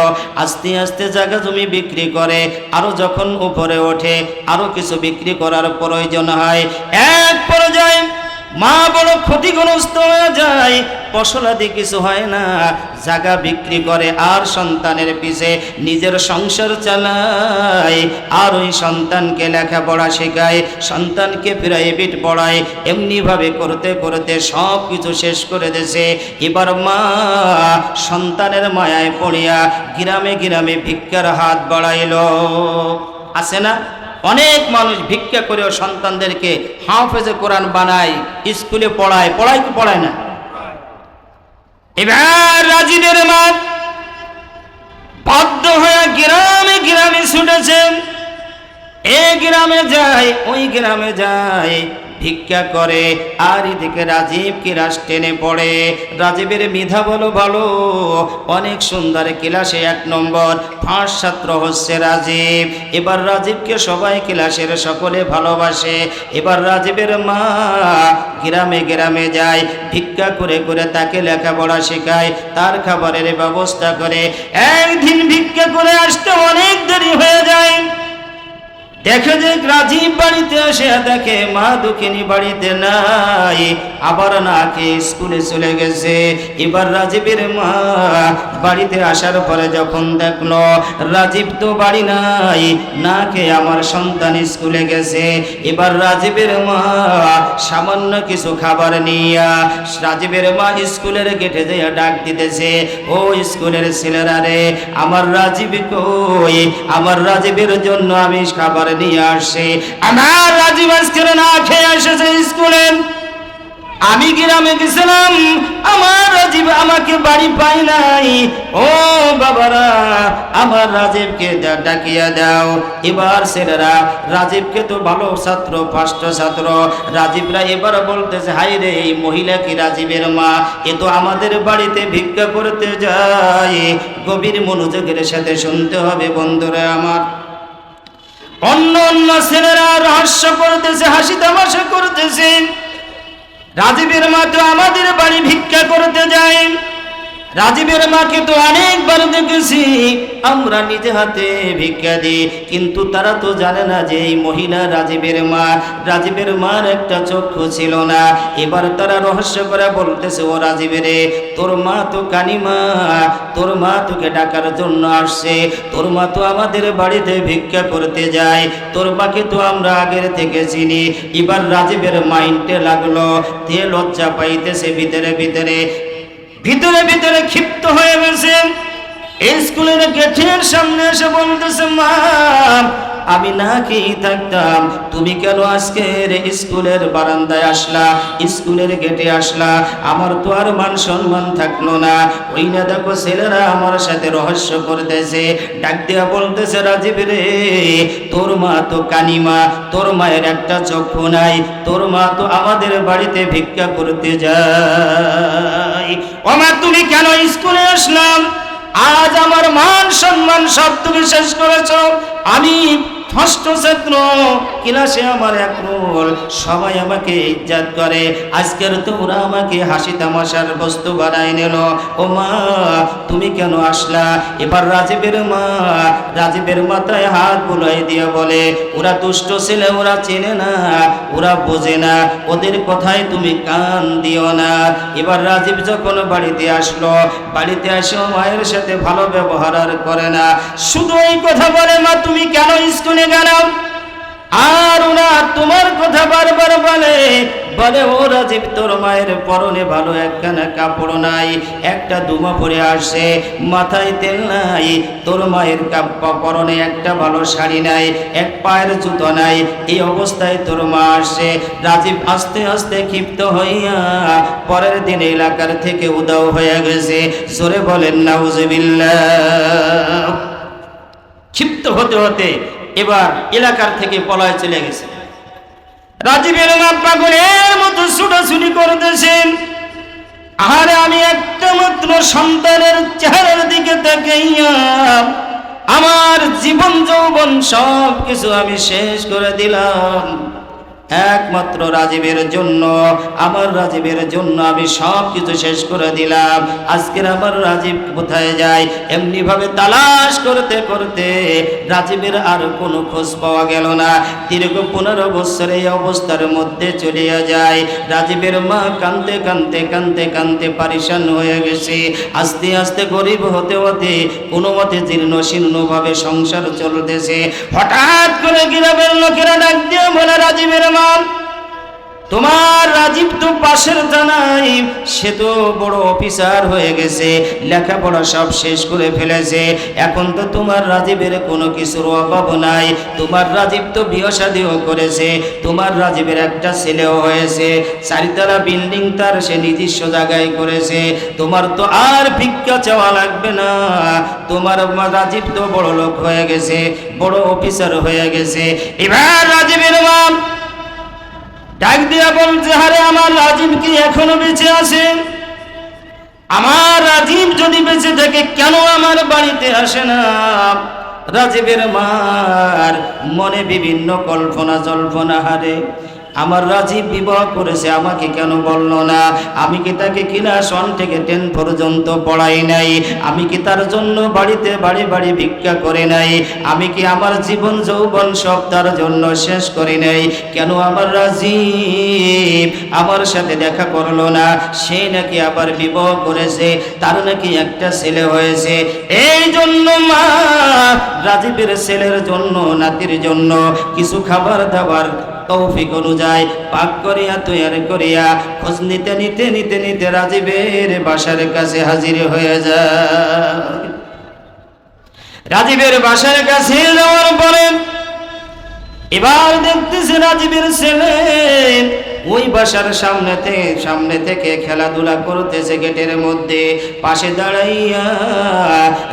আস্তে আস্তে জায়গা জমি বিক্রি করে, আরো যখন উপরে ওঠে আরো কিছু বিক্রি করার প্রয়োজন হয়। এক পর্যায়ে মা বড় ক্ষতিগ্রস্ত হয়ে যায়, ফসলাদি কিছু হয় না, জায়গা বিক্রি করে আর সন্তানের পিছে নিজের সংসার চালায়, আর ওই সন্তানকে লেখাপড়া শেখায়, সন্তানকে প্রাইভেট পড়ায়। এমনিভাবে করতে করতে সব কিছু শেষ করে দিয়েছে। এবার মা সন্তানের মায়ায় পড়িয়া গ্রামে গ্রামে ভিক্ষার হাত বাড়াইল। আছে না অনেক মানুষ ভিক্ষা করেও সন্তানদেরকে হাফেজে কোরআন বানায়, স্কুলে পড়ায়, পড়ায় কি পড়ায় না? এবার রাজীবের মা বাধ্য হয়ে গ্রামে গ্রামে ছুটেছেন। এই গ্রামে যায়, ওই গ্রামে যায়, ভিক্ষা করে। আর এদিকে রাজীব ক্লাস 10-এ পড়ে। রাজীবের মেধা বলো ভালো, অনেক সুন্দর, ক্লাসে 1 নম্বর, ফার্স্ট ছাত্র হচ্ছে রাজীব। এবার রাজীবকে সবাই ক্লাসের সকলে ভালোবাসে। এবার রাজীবের মা গ্রামে গ্রামে যায়, ভিক্ষা করে করে তাকে লেখাপড়া শেখায়, তার খাবারের ব্যবস্থা করে। একদিন ভিক্ষা করে আসতে অনেক দেরি হয়ে যায়। দেখে যে রাজীব বাড়িতে এসে দেখে মা দুঃখিনী বাড়িতে নাই, আবার না খেয়ে স্কুলে চলে গেছে। এবার রাজীবের মা বাড়িতে আসার পরে যখন দেখলো রাজীব তো বাড়ি নাই, না খেয়ে আমার সন্তান স্কুলে গেছে, এবার রাজীবের মা সামান্য কিছু খাবার নিয়া রাজীবের মা স্কুলের গেটে যেয়ে ডাক দিতেছে, ও স্কুলের ছেলেরা রে, আমার রাজীব কই? আমার রাজীবের জন্য আমি খাবার নিয়ে আসছি। আমার রাজীব আজকে না খেয়ে এসেছে স্কুলে। আমি গ্রামে গেছিলাম, আমার রাজীব আমাকে বাড়ি পাই নাই। ও বাবারা, আমার রাজীবকে ডাকিয়া দাও। এবার ছেলেরা রাজীবকে তো ভালো ছাত্র, ফার্স্ট ছাত্র, রাজীবরা এবার বলতেছে, হাই রে, এই মহিলা কি রাজীবের মা? এ তো আমাদের বাড়িতে ভিক্ষা করতে যায়। গভীর মনোযোগের সাথে শুনতে হবে বন্ধুরা আমার। অন্য অন্য ছেলেরা রহস্য করতেছে, হাসি তামাশা করতেছে, রাজীবের মা তো আমাদের বাড়ি ভিক্ষা করতে যায়। রাজীবের মাকে তো অনেকবার দেখেছি আমরা নিজে হাতে ভিক্ষা দিই, কিন্তু তারা তো জানে না যে এই মহিলা রাজীবের মা। রাজীবের মার একটা চক্ষু ছিল না। এবার তারা রহস্য করে বলতেছে, ও রাজীবের, তোর মা তো কানিমা, তোর মা তোকে ডাকার জন্য আসছে, তোর মা তো আমাদের বাড়িতে ভিক্ষা করতে যায়, তোর মাকে তো আমরা আগের থেকে চিনি। এবার রাজীবের মাইন্ডে লাগলো, তে লজ্জা পাইতেছে ভিতরে ভিতরে, ভিতরে ভিতরে ক্ষিপ্ত হয়ে গেছে। স্কুলের গেটের সামনে এসে বলতেছে, মা আমি না খেয়ে থাকতাম, তুমি কেন আজকের স্কুলের বারান্দায় আসলা, স্কুলের গেটে আসলা? আমার তো আর মান সম্মান থাকলো না। ওই না দেখো ছেলেরা আমার সাথে রহস্য করতেছে, ডাক দিয়া বলতেছে, রাজীব রে, তোর মা তো কানিমা, তোর মায়ের একটা চক্ষু নাই, তোর মা তো আমাদের বাড়িতে ভিক্ষা করতে যায়। ও মা, তুমি কেন স্কুলে আসলাম? আজ আমার মান সম্মান সব তুমি শেষ করেছ। আমি ষষ্ঠ ছাত্র, ক্লাসে আমার এক রোল, সবাই আমাকে ইজ্জত করে, আজকের তোমরা আমাকে হাসি তামাশার বস্তু বানাই নিল। ও মা, তুমি কেন আসলা? এবার রাজীবের মা রাজীবের মাথায় হাত বুলাই দিয়ে বলে, ওরা দুষ্ট ছেলে, ওরা চেনে না, ওরা বোঝে না, ওদের কথায় তুমি কান দিও না। এবার রাজীব যখন বাড়িতে আসলো, বাড়িতে এসেও মায়ের সাথে ভালো ব্যবহার আর করে না, শুধু এই কথা বলে, মা তুমি কেন স্কুলে গেলাম? আর ওরা তোমার কথা বারবার বলে, ও রাজীব, তোর মায়ের পরনে ভালো একখানা কাপড় নাই, একটা দুমা পরে আসে, মাথায় তেল নাই, তোর মায়ের পরনে একটা ভালো শাড়ি নাই, এক পায়ের জুতো নাই, এই অবস্থায় তোর মা আসে। রাজীব আস্তে আস্তে ক্ষিপ্ত হইয়া পরের দিন এলাকার থেকে উধাও হয়ে গেছে। জোরে বলেন নাউজুবিল্লাহ। ক্ষিপ্ত হতে হতে এবার এলাকার থেকে পলায় চলে গেছে। রাজীবের মা পাগলের মতো ছুটাছুটি করতেছেন। আরে আমি একটা মাত্র সন্তানের চেহারার দিকে তাকাইয়া আমার জীবন যৌবন সব কিছু আমি শেষ করে দিলাম। একমাত্র রাজীবের জন্য, আমার রাজীবের জন্য আমি সব কিছু শেষ করে দিলাম। আজকের আমার রাজীব কোথায় যায়? এমনি ভাবে তালাশ করতে করতে রাজীবের আর কোনো খোঁজ পাওয়া গেল না। দীর্ঘ 15 বছর এই অবস্থার মধ্যে চলিয়া যায়। রাজীবের মা কাঁদতে কাঁদতে কাঁদতে কাঁদতে পারিশান হয়ে গেছে। আস্তে আস্তে গরিব হতে হতে কোনো মতে জীর্ণ শীর্ণ ভাবে সংসার চলতেছে। হঠাৎ করে গ্রামের লোকেরা ডাক দিয়ে বলে, রাজীবের মা, তোমার রাজীব তো পাশের থানায়, সে তো বড় অফিসার হয়ে গেছে, লেখাপড়া সব শেষ করে ফেলেছে, এখন তো তোমার রাজীবের কোনো কিছুর অভাব নাই। তোমার রাজীব তো বিয়ে শাদীও করেছে, তোমার রাজীবের একটা ছেলেও হয়েছে, 4 তলা বিল্ডিং তার সে নিজস্ব জায়গায় করেছে, তোমার তো আর ভিক্ষা চাওয়া লাগবে না। তোমার রাজীব তো বড় লোক হয়ে গেছে, বড় অফিসার হয়ে গেছে। এবার রাজীবের মা ডাক দিয়া বলছে, আরে আমার রাজীব কি এখনো বেঁচে আছে? আমার রাজীব যদি বেঁচে থাকে কেন আমার বাড়িতে আসে না? রাজীবের মার মনে বিভিন্ন কল্পনা জল্পনা হারে। আমার রাজীব বিবাহ করেছে, আমাকে কেন বললো না? আমি কি তাকে ক্লাস 1 থেকে 10 পর্যন্ত পড়াই নাই? আমি কি তার জন্য বাড়িতে বাড়ি বাড়ি ভিক্ষা করে নাই? আমি কি আমার জীবন যৌবন সব তার জন্য শেষ করি নাই? কেন আমার রাজীব আমার সাথে দেখা করলো না? সে নাকি আবার বিবাহ করেছে, তার নাকি একটা ছেলে হয়েছে। এই জন্য মা রাজীবের ছেলের জন্য, নাতির জন্য কিছু খাবার দাবার তৌফিক অনুযায়ী পাক করিয়া তৈরি করিয়া খোঁজ নিতে নিতে নিতে নিতে রাজীবের বাসার কাছে হাজির হয়ে যায়। রাজীবের বাসার কাছে যাওয়ার পরে এবার দেখতেছে রাজীবের ছেলে ওই বাসার সামনে থেকে খেলাধুলা করতেছে গেটের মধ্যে। পাশে দাঁড়াইয়া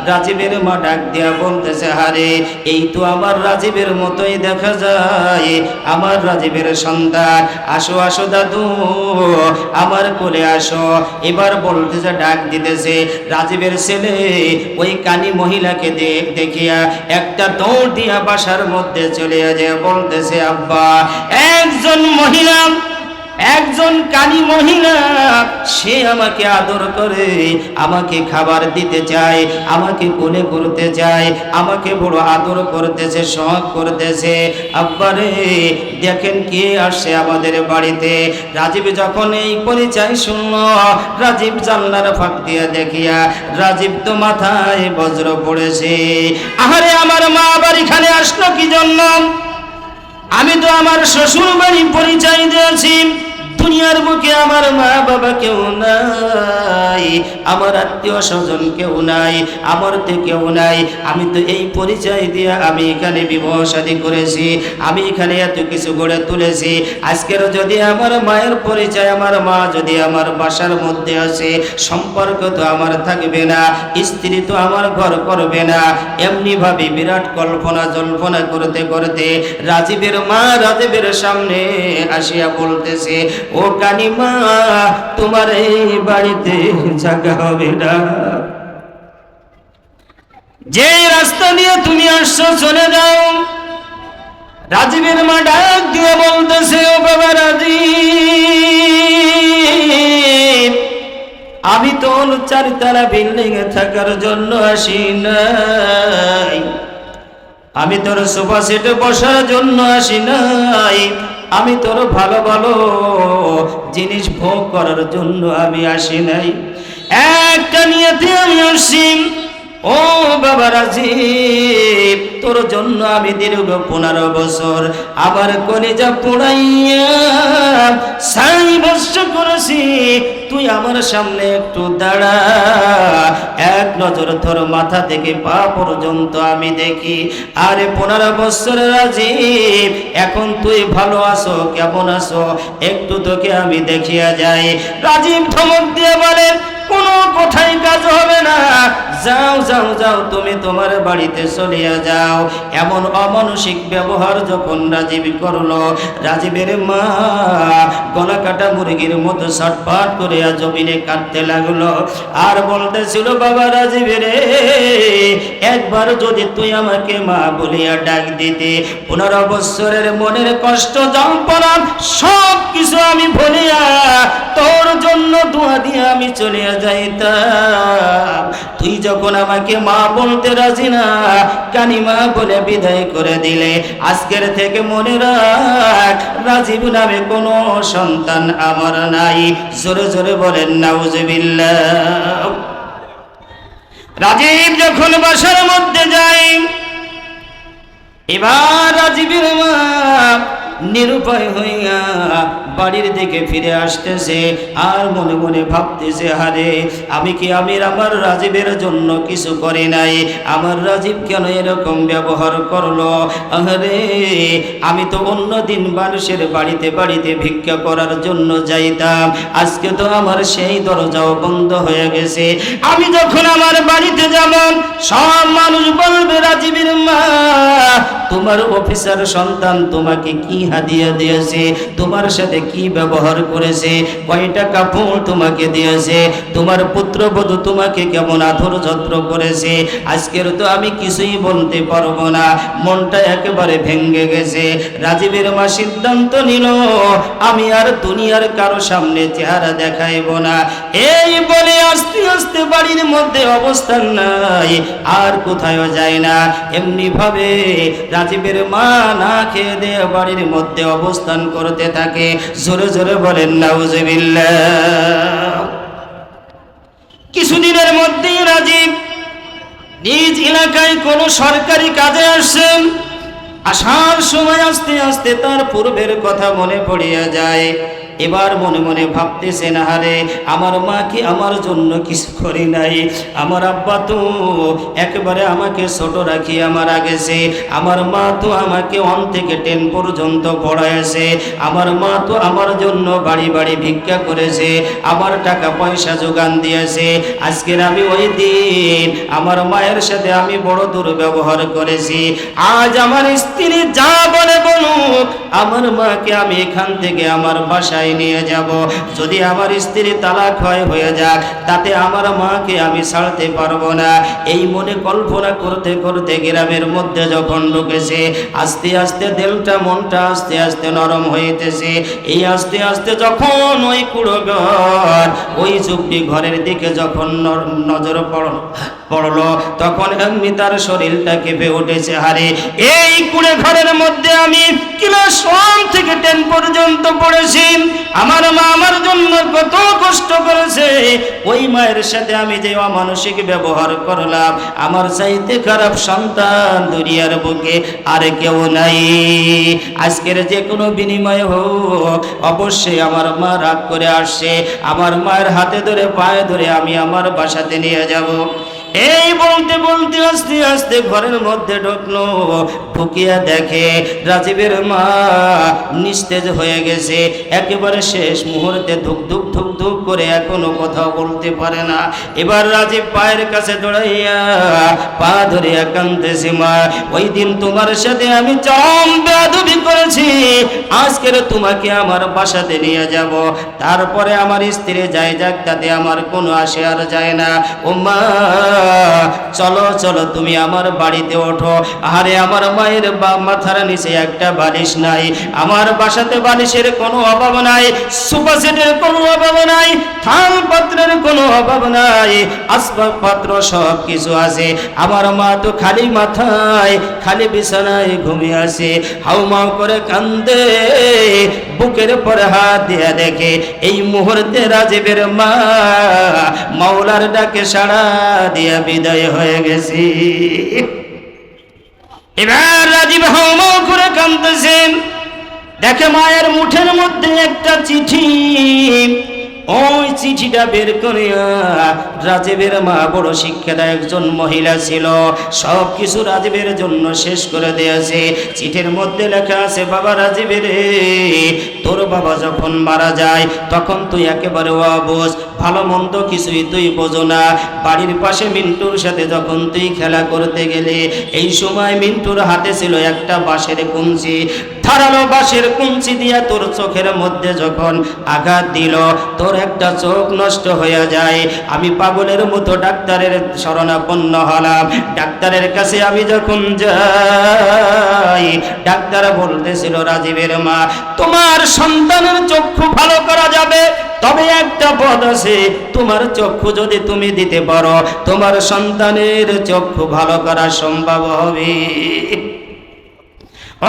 রাজীবের মা ডাক দিয়া বলতেছে, হারে এই তো আমার রাজীবের মতোই দেখা যায়, আমার রাজীবের সন্তান, আসো আসো দাদু আমার কোলে আসো। এবার বলতেছে, ডাক দিতেছে। রাজীবের ছেলে ওই কানি মহিলাকে দেখিয়া একটা দৌড় দিয়া বাসার মধ্যে চলে যায়, বলতেছে, আব্বা একজন মহিলা, একজন কানি মহিলা, সে আমাকে আদর করে, আমাকে খাবার দিতে চায়, আমাকে কোলে করতে চায়, আমাকে বড় আদর করতেছে, শখ করতেছে। আব্বারে দেখেন কে আসছে আমাদের বাড়িতে। রাজীব যখন এই পরিচয় শুনল, রাজীব জানলার ফাঁক দিয়ে দেখিয়া রাজীব তো মাথায় বজ্র পড়েছে। আহারে আমার মা আবার এখানে আসলো কি জন্য? আমি তো আমার শ্বশুর বাড়ি পরিচয় দিয়েছি, দুনিয়ার বুকে আমার মা বাবা কেউ নাই, আমার আত্মীয় স্বজন কেউ নাই, আমার তো কেউ নাই। আমি তো এই পরিচয় দিয়ে আমি এখানে বিবাহ শাদী করেছি, আমি এখানে এত কিছু গড়ে তুলেছি। আজকের যদি আমার মায়ের পরিচয়, আমার মা যদি আমার বাসার মধ্যে আসে, সম্পর্ক তো আমার থাকবে না, স্ত্রী তো আমার ঘর করবে না। এমনি ভাবে বিরাট কল্পনা জল্পনা করতে করতে রাজীবের মা রাজীবের সামনে আসিয়া বলতেছে, ও কানিমা তোমার এই বাড়িতে জায়গা হবে না, যে রাস্তা দিয়ে তুমি আসছো চলে যাও। রাজীবের মা ডাক দিয়ে বলতেছে, ও বাবা রাজীব, আমি তো 4 তলা বিল্ডিং এ থাকার জন্য আসি নাই, আমি তোর সোফা সেটে বসার জন্য আসি নাই, আমি তোর ভালো ভালো জিনিস ভোগ করার জন্য আমি আসি নাই, একটা নিয়তে আমি আসি। ও বাবা রাজীব, তোর জন্য আমি দীর্ঘ 15 বছর আমার কলিজা পোড়াইয়া সাই বর্ষ করেছি, তুই আমার সামনে একটু দাঁড়া, এক নজর তোর মাথা থেকে পা পর্যন্ত আমি দেখি। আরে 15 বছর রাজীব, এখন তুই ভালো আছো, কেমন আছো, একটু তোকে আমি দেখিয়া যাই। রাজীব ধমক দিয়ে বলে, কোনো কথাই কাজ হবে না, যাও যাও যাও, তুমি তোমার বাড়িতে চলিয়া যাও। এমন অমানসিক ব্যবহার যখন রাজীব করলো, রাজীবের মা গলা কাটা মুরগির মতো ছটফট করে জমিনে কাঁদতে লাগলো, আর বলতেছিল, বাবা রাজীব রে, একবার যদি তুই আমাকে মা বলিয়া ডাক দিতে, 15 বছরের মনের কষ্ট যন্ত্রণা সব কিছু আমি ভুলিয়া তোর জন্য দোয়া দিয়ে আমি চলে যাইতাম। তুই যখন আমাকে মা বলতে রাজি না, কানিমা বলে বিদায় করে দিলে, আজকের থেকে মনে রাখ, রাজীব নামে কোনো সন্তান আমার নাই। জোরে জোরে বলেন নাউজুবিল্লাহ। রাজীব যখন বাসার মধ্যে যায়, এবার রাজীবের মা নিরুপায় হইয়া বাড়ির দিকে ফিরে আসতেছে, আর মনে মনে ভাবতেছে, হারে আমি কি আমার রাজীবের জন্য কিছু করি নাই, আমার রাজীব কেন এরকম ব্যবহার করলো? আরে আমি তো অন্যদিন মানুষের বাড়িতে বাড়িতে ভিক্ষা করার জন্য যাইতাম, আজকে তো আমার সেই দরজাও বন্ধ হয়ে গেছে। আমি যখন আমার বাড়িতে যাব, সব মানুষ বলবে, রাজীবের মা তোমার অফিসার সন্তান তোমাকে কি হাদিয়া দিয়েছে, তোমার সাথে কি ব্যবহার করেছে, কয়টা কাপড় তোমাকে দিয়েছে, তোমার পুত্রবধূ তোমাকে কেমন আদর যত্ন করেছে, আজকের তো আমি কিছুই বলতে পারবো না, মনটা একেবারে ভেঙে গেছে। রাজীবের মা সিদ্ধান্ত নিল আমি আর দুনিয়ার কারো সামনে চেহারা দেখাইব না। এই বলে আস্তে আস্তে বাড়ির মধ্যে অবস্থান নাই, আর কোথাও যায় না। এমনি ভাবে রাজীবের মা না খেয়ে দিয়ে বাড়ির মধ্যে অবস্থান করতে থাকে। জোরে জোরে বলেন নাউজুবিল্লাহ। কিছুদিনের মধ্যেই রাজীব নিজ এলাকায় কোনো সরকারি কাজে আসছেন। আসার সময় আস্তে আস্তে তার পূর্বের কথা মনে পড়িয়া যায়। এবার মনে মনে ভাবতেছেন, আরে আমার মা কি আমার জন্য কিছু করে নাই, আমার আব্বা তো একবারে আমাকে ছোট রাখিয়া মারা গেছে, আমার মা তো আমাকে 1 থেকে 10 পর্যন্ত পড়াইছে, আমার মা তো আমার জন্য বাড়ি বাড়ি ভিক্ষা করেছে, আমার টাকা পয়সা যোগান দিয়েছে। আজকের আমি ওই দিন আমার মায়ের সাথে আমি বড় দুর্ব্যবহার করেছি। আজ আমার স্ত্রী যা বলে বলুক, আমার মাকে আমি এখান থেকে আমার বাসায় নিয়ে যাব। যদি আমার স্ত্রী তালাক হয়ে যাক, তাতে আমার মাকে আমি ছাড়তে পারবো না। এই মনে কল্পনা করতে করতে গ্রামের মধ্যে যখন ঢুকেছে, আস্তে আস্তে দিলটা মনটা আস্তে আস্তে নরম হইতেছে। এই আস্তে আস্তে যখন ওই কুড়ো ঘর, ওই ঝুপড়ি ঘরের দিকে যখন নজর পড়লো, তখন এমনি তার শরীরটা কেঁপে উঠেছে। হারে, এই কুড়ে ঘরের মধ্যে আমি ক্লাস 1 থেকে 10 পর্যন্ত পড়েছি, আমার মা আমার জন্য কত কষ্ট করেছে, ওই মায়ের সাথে আমি যে অমানসিক ব্যবহার করলাম, আমার চাইতে খারাপ সন্তান দুনিয়ার বুকে আর কেউ নাই। আজকের যে কোনো বিনিময় হোক, অবশ্যই আমার মা রাগ করে আসছে, আমার মায়ের হাতে ধরে পায়ে ধরে আমি আমার বাসাতে নিয়ে যাব। এই বলতে বলতে আস্তে আস্তে ঘরের মধ্যে ঢুকলো। ঢুকিয়া দেখে রাজীবের মা নিস্তেজ হয়ে গেছে, একেবারে শেষ মুহূর্তে ধুক ধুক ধুক ধুক করে এখনো কথাও বলতে পারে না। এবার রাজীব পায়ের কাছে দৌড়াইয়া পা ধরিয়া কাঁদতেছে, মা ওই দিন তোমার সাথে আমি চরম বেয়াদবি করেছি, আজকের তোমাকে আমার বাসাতে নিয়ে যাব, তারপরে আমার স্ত্রী যাই যাক তাতে আমার কোনো আসে আর যায় না। ও মা, চলো চলো তুমি আমার বাড়িতে ওঠো। আরে আমার মায়ের মাথার নিচে একটা বালিশ নাই, আমার বাসাতে বালিশের কোনো অভাব নাই, সোফা সেটের কোনো অভাব নাই, থাল পাত্রের কোনো অভাব নাই, আসবাবপত্র সব কিছু আছে। আমার মা তো খালি মাথায় খালি বিছানায় ঘুমিয়ে আছে, হাউমাউ করে কান্দে, বুকের পরে হাত দিয়ে দেখে এই মুহূর্তে রাজীবের মা মাওলার ডাকে সাড়া দিয়ে বিদায় হয়ে গেছি। এবার রাজীব হাউমাউ করে কাঁদতেছেন, দেখে মায়ের মুঠের মধ্যে একটা চিঠি। ওই চিঠিটা বের করিয়া, রাজীবের মা বড় শিক্ষিতা একজন মহিলা ছিল, সব কিছু রাজীবের জন্য শেষ করে দিয়েছে। চিঠির মধ্যে লেখা আছে, বাবা রাজীবের, তোর বাবা যখন মারা যায় তখন তুই একেবারে অবুঝ, ভালো মন্দ কিছুই তুই বোঝো না। বাড়ির পাশে মিন্টুর সাথে যখন তুই খেলা করতে গেলে, এই সময় মিন্টুর হাতে ছিল একটা বাঁশের কুঞ্চি, ধারালো বাঁশের কুঞ্চি দিয়া তোর চোখের মধ্যে যখন আঘাত দিল, তোর একটা চোখ নষ্ট হয়ে যায়। আমি পাগলের মতো ডাক্তারের শরণাপন্ন হলাম। ডাক্তারের কাছে আমি যখন যাই, ডাক্তার বলতেছিল, রাজীবের মা, তোমার সন্তানের চক্ষু ভালো করা যাবে, তবে একটা পথ আছে, তোমার চক্ষু যদি তুমি দিতে পারো, তোমার সন্তানের চক্ষু ভালো করা সম্ভব হবে।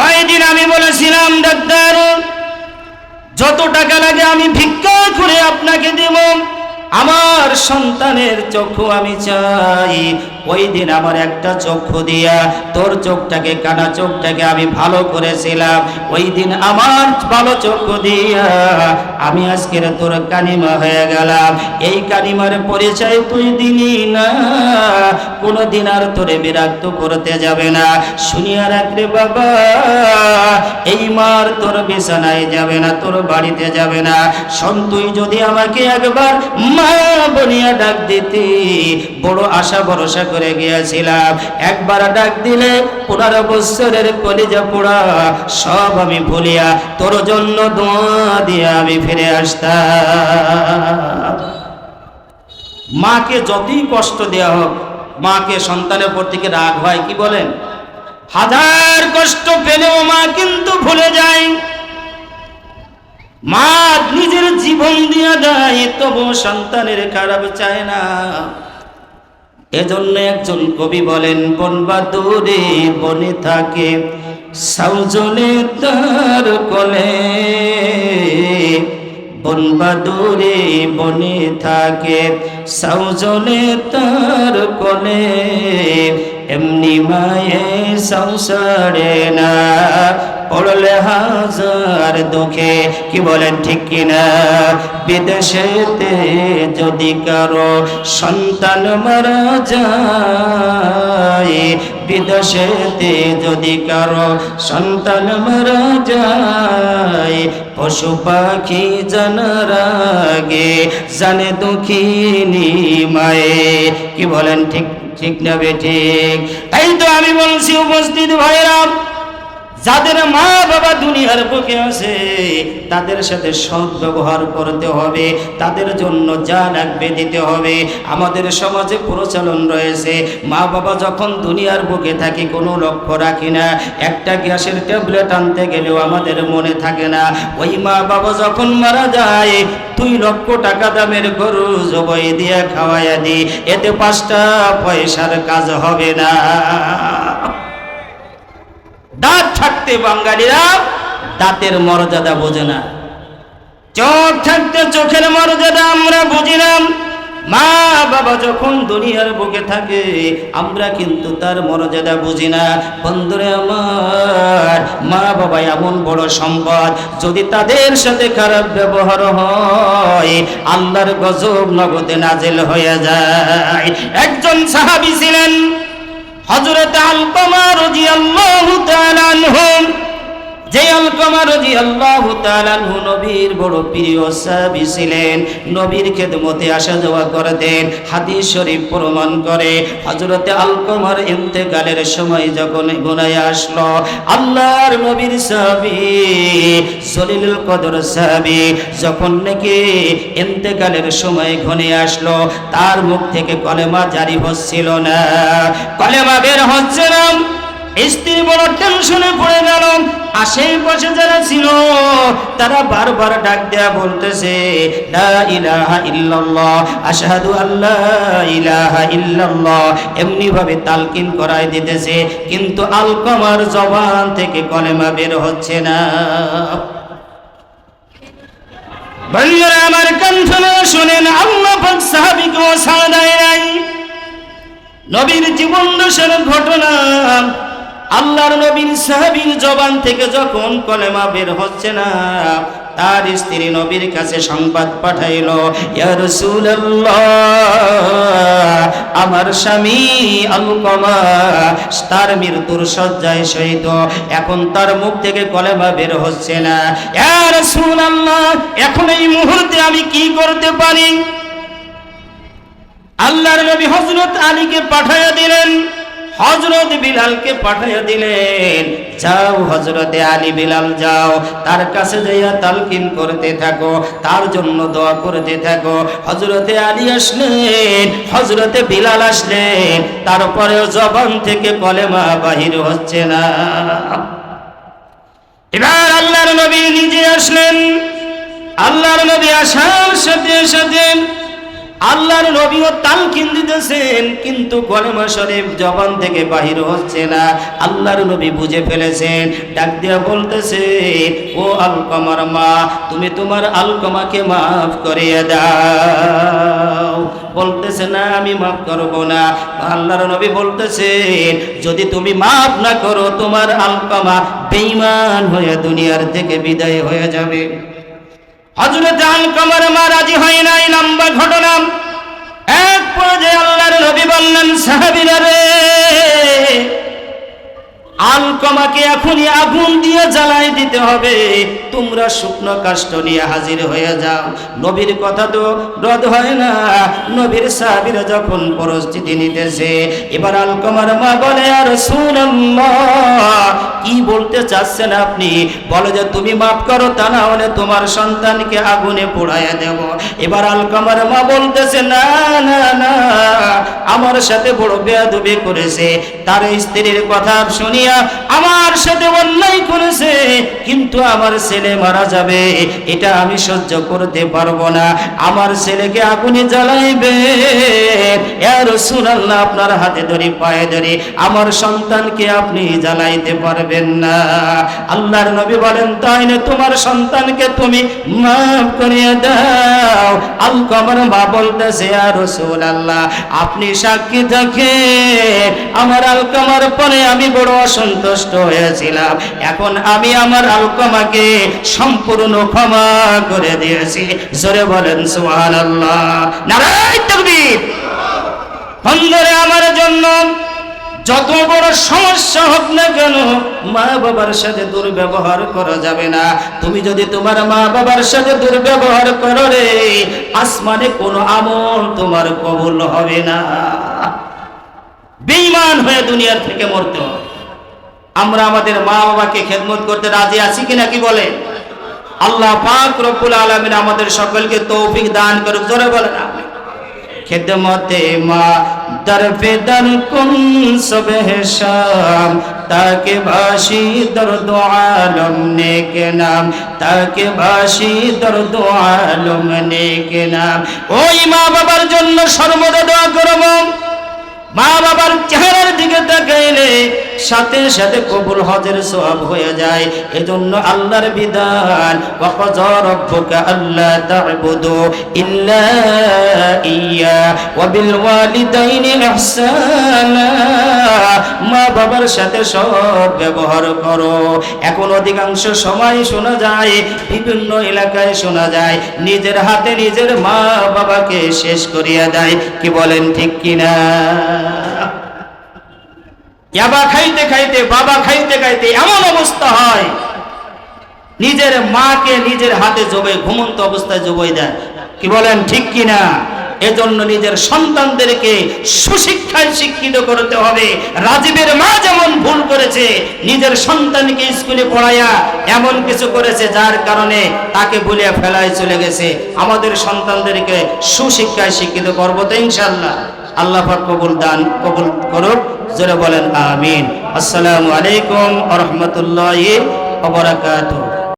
ওই দিন আমি বলেছিলাম, ডাক্তার যত টাকা লাগে আমি ভিক্ষা করে আপনাকে দেব, আমার সন্তানের চক্ষু আমি চাই। ওই দিন আমার একটা চক্ষু দিয়া তোর চোখটাকে, কানা চোখটাকে আমি ভালো করেছিলাম, ওই দিন আমার ভালো চক্ষু দিয়া আমি আজকের তোর কানিমা হয়ে গেলাম। এই কানিমার পরিচয় তুই দিলি না, কোনো দিন আর তোরে বিরক্ত করতে যাবে না। শুনিয়া রাখলে বাবা, এই মার তোর বিছানায় যাবে না, তোর বাড়িতে যাবে না। শোন, তুই যদি আমাকে একবার মা বলিয়া ডাক দিতি, বড় আশা ভরসা করে গিয়েছিলাম, একবার ডাক দিলে 15 বছরের কলিজা পোড়া সব আমি ভুলিয়া তোর জন্য দোয়া দিয়ে আমি ফিরে আসতাম। মাকে যতই কষ্ট দেওয়া হোক, মাকে সন্তানের উপর থেকে রাগ হয়, কি বলেন? হাজার কষ্ট পেলেও মা কিন্তু ভুলে যায়। মা নিজের জীবন দিয়া দেয়, তবু সন্তানের খারাপ চায় না। এজন্য একজন কবি বলেন, বন বাদুরে বনে থাকে সাউজনে তার কোলে, বন বাদুরে বনে থাকে সাউজনে তার কোলে, এমনি মায়ে সংসারে না পড়লে হাজার দুঃখে। কি বলেন ঠিক কিনা? বিদেশেতে যদি কারো সন্তান মারা যায়, বিদেশেতে যদি কারো সন্তান মারা যায়, পশু পাখি জানার আগে জানে দুঃখিনী মায়ে। কি বলেন ঠিক ঠিক না বেঠিক? তাই তো আমি বলছি উপস্থিত ভাইরা, যাদের মা বাবা দুনিয়ার বুকে আছে তাদের সাথে সৎ ব্যবহার করতে হবে, তাদের জন্য যা লাগবে দিতে হবে। আমাদের সমাজে প্রচলন রয়েছে, মা বাবা যখন দুনিয়ার বুকে থাকে কোনো লক্ষ্য রাখি না, একটা গ্যাসের ট্যাবলেট আনতে গেলেও আমাদের মনে থাকে না। ওই মা বাবা যখন মারা যায় 2 লক্ষ টাকা দামের গরু জবাই দিয়ে খাওয়াইয়া দিই, এতে 5টা পয়সার কাজ হবে না। দাঁত থাকতে বাঙালিরা দাঁতের মর্যাদা বোঝে না, চোখ থাকতে চোখের মর্যাদা আমরা বুঝি না। মা বাবা যখন দুনিয়ার বুকে থাকে আমরা কিন্তু তার মর্যাদা বুঝি না। বন্ধুরে আমার, মা বাবা এমন বড় সম্পদ, যদি তাদের সাথে খারাপ ব্যবহার হয় আল্লাহর গজব নগদে নাজিল হয়ে যায়। একজন সাহাবী ছিলেন হযরত আলকামা রাদিয়াল্লাহু তাআলা আনহু, যে আলকামা রাদিয়াল্লাহু তাআলা আনহু নবীর বড় প্রিয় সাহাবী ছিলেন, নবীর খেদমতে আসা যাওয়া করতেন। হাদিস শরীফ প্রমাণ করে হযরত আলকামার ইন্তেকালের সময় যখন ঘনায় আসলো, আল্লাহর নবীর সাহাবী জলিলুল কদর সাহাবী যখন নাকি ইন্তেকালের সময় ঘনিয়ে আসলো, তার মুখ থেকে কলেমা জারি হচ্ছিল না, কলেমা বের হচ্ছে না। স্ত্রী বড় টেনশনে পড়ে গেল। আশেপাশে যারা ছিল তারা বারবার ডাক দেয়া বলতেছে, লা ইলাহা ইল্লাল্লাহ, আশহাদু আল্লা ইলাহা ইল্লাল্লাহ, এমনি ভাবে তালকিন করায় দিতেছে, কিন্তু আলকামার জবান থেকে কলেমা বের হচ্ছে না। বন্ধুরা আমার কণ্ঠে শুনেন, আল্লাহ পাক সাহাবীকে ছাড় দেয় নাই। নবীর জীবন দশার ঘটনা, আল্লাহর নবীর সাহাবীর জবান থেকে যখন কলেমা বের হচ্ছে না, তার স্ত্রী নবীর কাছে সংবাদ পাঠাইল, ইয়া রাসূলুল্লাহ, আমার স্বামী আলকামা তার মৃত্যুর শয্যায় শয়িত, এখন তার মুখ থেকে কলেমা বের হচ্ছে না। ইয়া রাসূলুল্লাহ, এখন এই মুহূর্তে আমি কি করতে পারি? আল্লাহর নবী হযরত আলীকে পাঠাইয়া দিলেন, হযরত বিলালকে পাঠাইয়া দিলেন, যাও হযরতে আলী বিলাল যাও, তার কাছে যাইয়া তালকিন করতে থাকো, তার জন্য দোয়া করতে থাকো। হযরতে আলী আসলেন, হযরতে বিলাল আসলেন, তারপরেও জবান থেকে কলেমা বাহির হচ্ছে না। এবার আল্লাহর নবী নিজে আসলেন। আল্লাহর নবী আসার সাথে সাথে আল্লাহর নবীও তালকিন দিতেছেন, কিন্তু কলেমা শরীফ জবান থেকে বাহির হচ্ছে না। আল্লাহর নবী বুঝে ফেলেছেন, ডাক দিয়া বলতেছে, ও আলকামার মা, তুমি তোমার আলকামাকে মাফ করিয়ে দাও। বলতেছে, না আমি মাফ করব না। আল্লাহর নবী বলতেছেন, যদি তুমি মাফ না করো তোমার আলকামা বেঈমান হয়ে দুনিয়ার থেকে বিদায় হয়ে যাবে। হযরত আলকামার মা রাজি হয় নাই। লম্বা ঘটনা। এক পর্যায়ে আল্লাহর নবী বললেন, সাহাবীরা রে, আলকমাকে এখনই আগুন দিয়ে জ্বালাই দিতে হবে, তোমরা শুকনো কাষ্ঠ নিয়ে হাজির হয়ে যাও। নবীর কথা তো রদ হয় না। নবীর সাহাবীরা যখন পরিস্থিতি নিতেছে, এবার আলকমার মা বলে, আর রাসূলুল্লাহ কি বলতে চাচ্ছেন আপনি? বলে যে তুমি মাফ করো, তা না হলে তোমার সন্তানকে আগুনে পোড়াইয়া দেব। এবার আলকমার মা বলতেছে, না না না, আমার সাথে বড় বেয়াদবি করেছে, তার স্ত্রীর কথা শুনিয়া আমার সাথে অন্যায় করেছে, কিন্তু আমার ছেলে মারা যাবে, এটা আমি সহ্য করতে পারবো না, আমার ছেলেকে আগুনে জ্বালাইবে। ইয়া রাসূলুল্লাহ, আপনার হাতে ধরে পায়ে ধরে আমার সন্তানকে আপনি জ্বালাইতে পারবেন না। আল্লাহর নবী বলেন, তাই না, তোমার সন্তানকে তুমি মাফ করিয়ে দাও। আলকমার মা বলতেছে, ইয়া রাসূলুল্লাহ, আপনি সাক্ষী থাকেন, আমার আলকমার পরে আমি বড় অসন্তুষ্ট হয়েছিলাম, এখন আমি আমার আলকমাকে সম্পূর্ণ ক্ষমা করে দিয়েছি। জোরে বলেন সুবহানাল্লাহ, নারায়ে তাকবীর। বন্ধুরে, আমার জন্য যত বড় সমস্যা হোক না কেন, মা বাবার সাথে দুর্ব্যবহার করা যাবে না। তুমি যদি তোমার মা বাবার সাথে দুর্ব্যবহার করো রে, আসমানে কোনো আমল তোমার কবুল হবে না। বেঈমান হয়ে দুনিয়ার থেকে মরতে হবে। আমরা আমাদের মা বাবাকে খেদমত করতে রাজি আছি কিনা, কি বলে? আল্লাহ পাক রব্বুল আলামিন আমাদের সকলকে তৌফিক দান করুক। জোরে বলেন আমিন। খেদমতে মা দরপে দর কুন সুবহ শাম, তাকে বাসি দর্দ আলম নেকে নাম, তাকে বাসি দর্দ আলম নেকে নাম। ওই মা বাবার জন্য সর্বদা দোয়া করব। মা বাবার চেহারার দিকে তাকাইলে সাথে সাথে কবুল হজের সওয়াব হয়ে যায়। এজন্য আল্লাহর বিধান, ওয়া কাযা রাব্বুকা আল্লা তা'বুদু ইল্লা ইয়্যা ওয়া বিল ওয়ালিদাইনি ইহসানা। মা বাবার সাথে সৎ ব্যবহার করো। এখন অধিকাংশ সময় শোনা যায়, বিভিন্ন এলাকায় শোনা যায়, নিজের হাতে নিজের মা বাবাকে শেষ করিয়া দেয়। কি বলেন, ঠিক কিনা? ইয়াবা খাইতে খাইতে, বাবা খাইতে খাইতে এমন অবস্থা হয়, নিজের মাকে নিজের হাতে জবে, ঘুমন্ত অবস্থায় জবাই দেয়। কি বলেন, ঠিক কিনা? এজন্য নিজের সন্তানদেরকে সুশিক্ষায় শিক্ষিত করতে হবে। রাজীবের মা যেমন ভুল করেছে, নিজের সন্তানকে স্কুলে পড়াইয়া এমন কিছু করেছে যার কারণে তাকে ভুলিয়া ফেলায় চলে গেছে। আমাদের সন্তানদেরকে সুশিক্ষায় শিক্ষিত করবো তো ইনশাআল্লাহ। আল্লাহ পাক কবুল করুক। জোরে বলেন আমিন। আসসালামু আলাইকুম ওয়া রাহমাতুল্লাহি ওয়া বারাকাতুহু।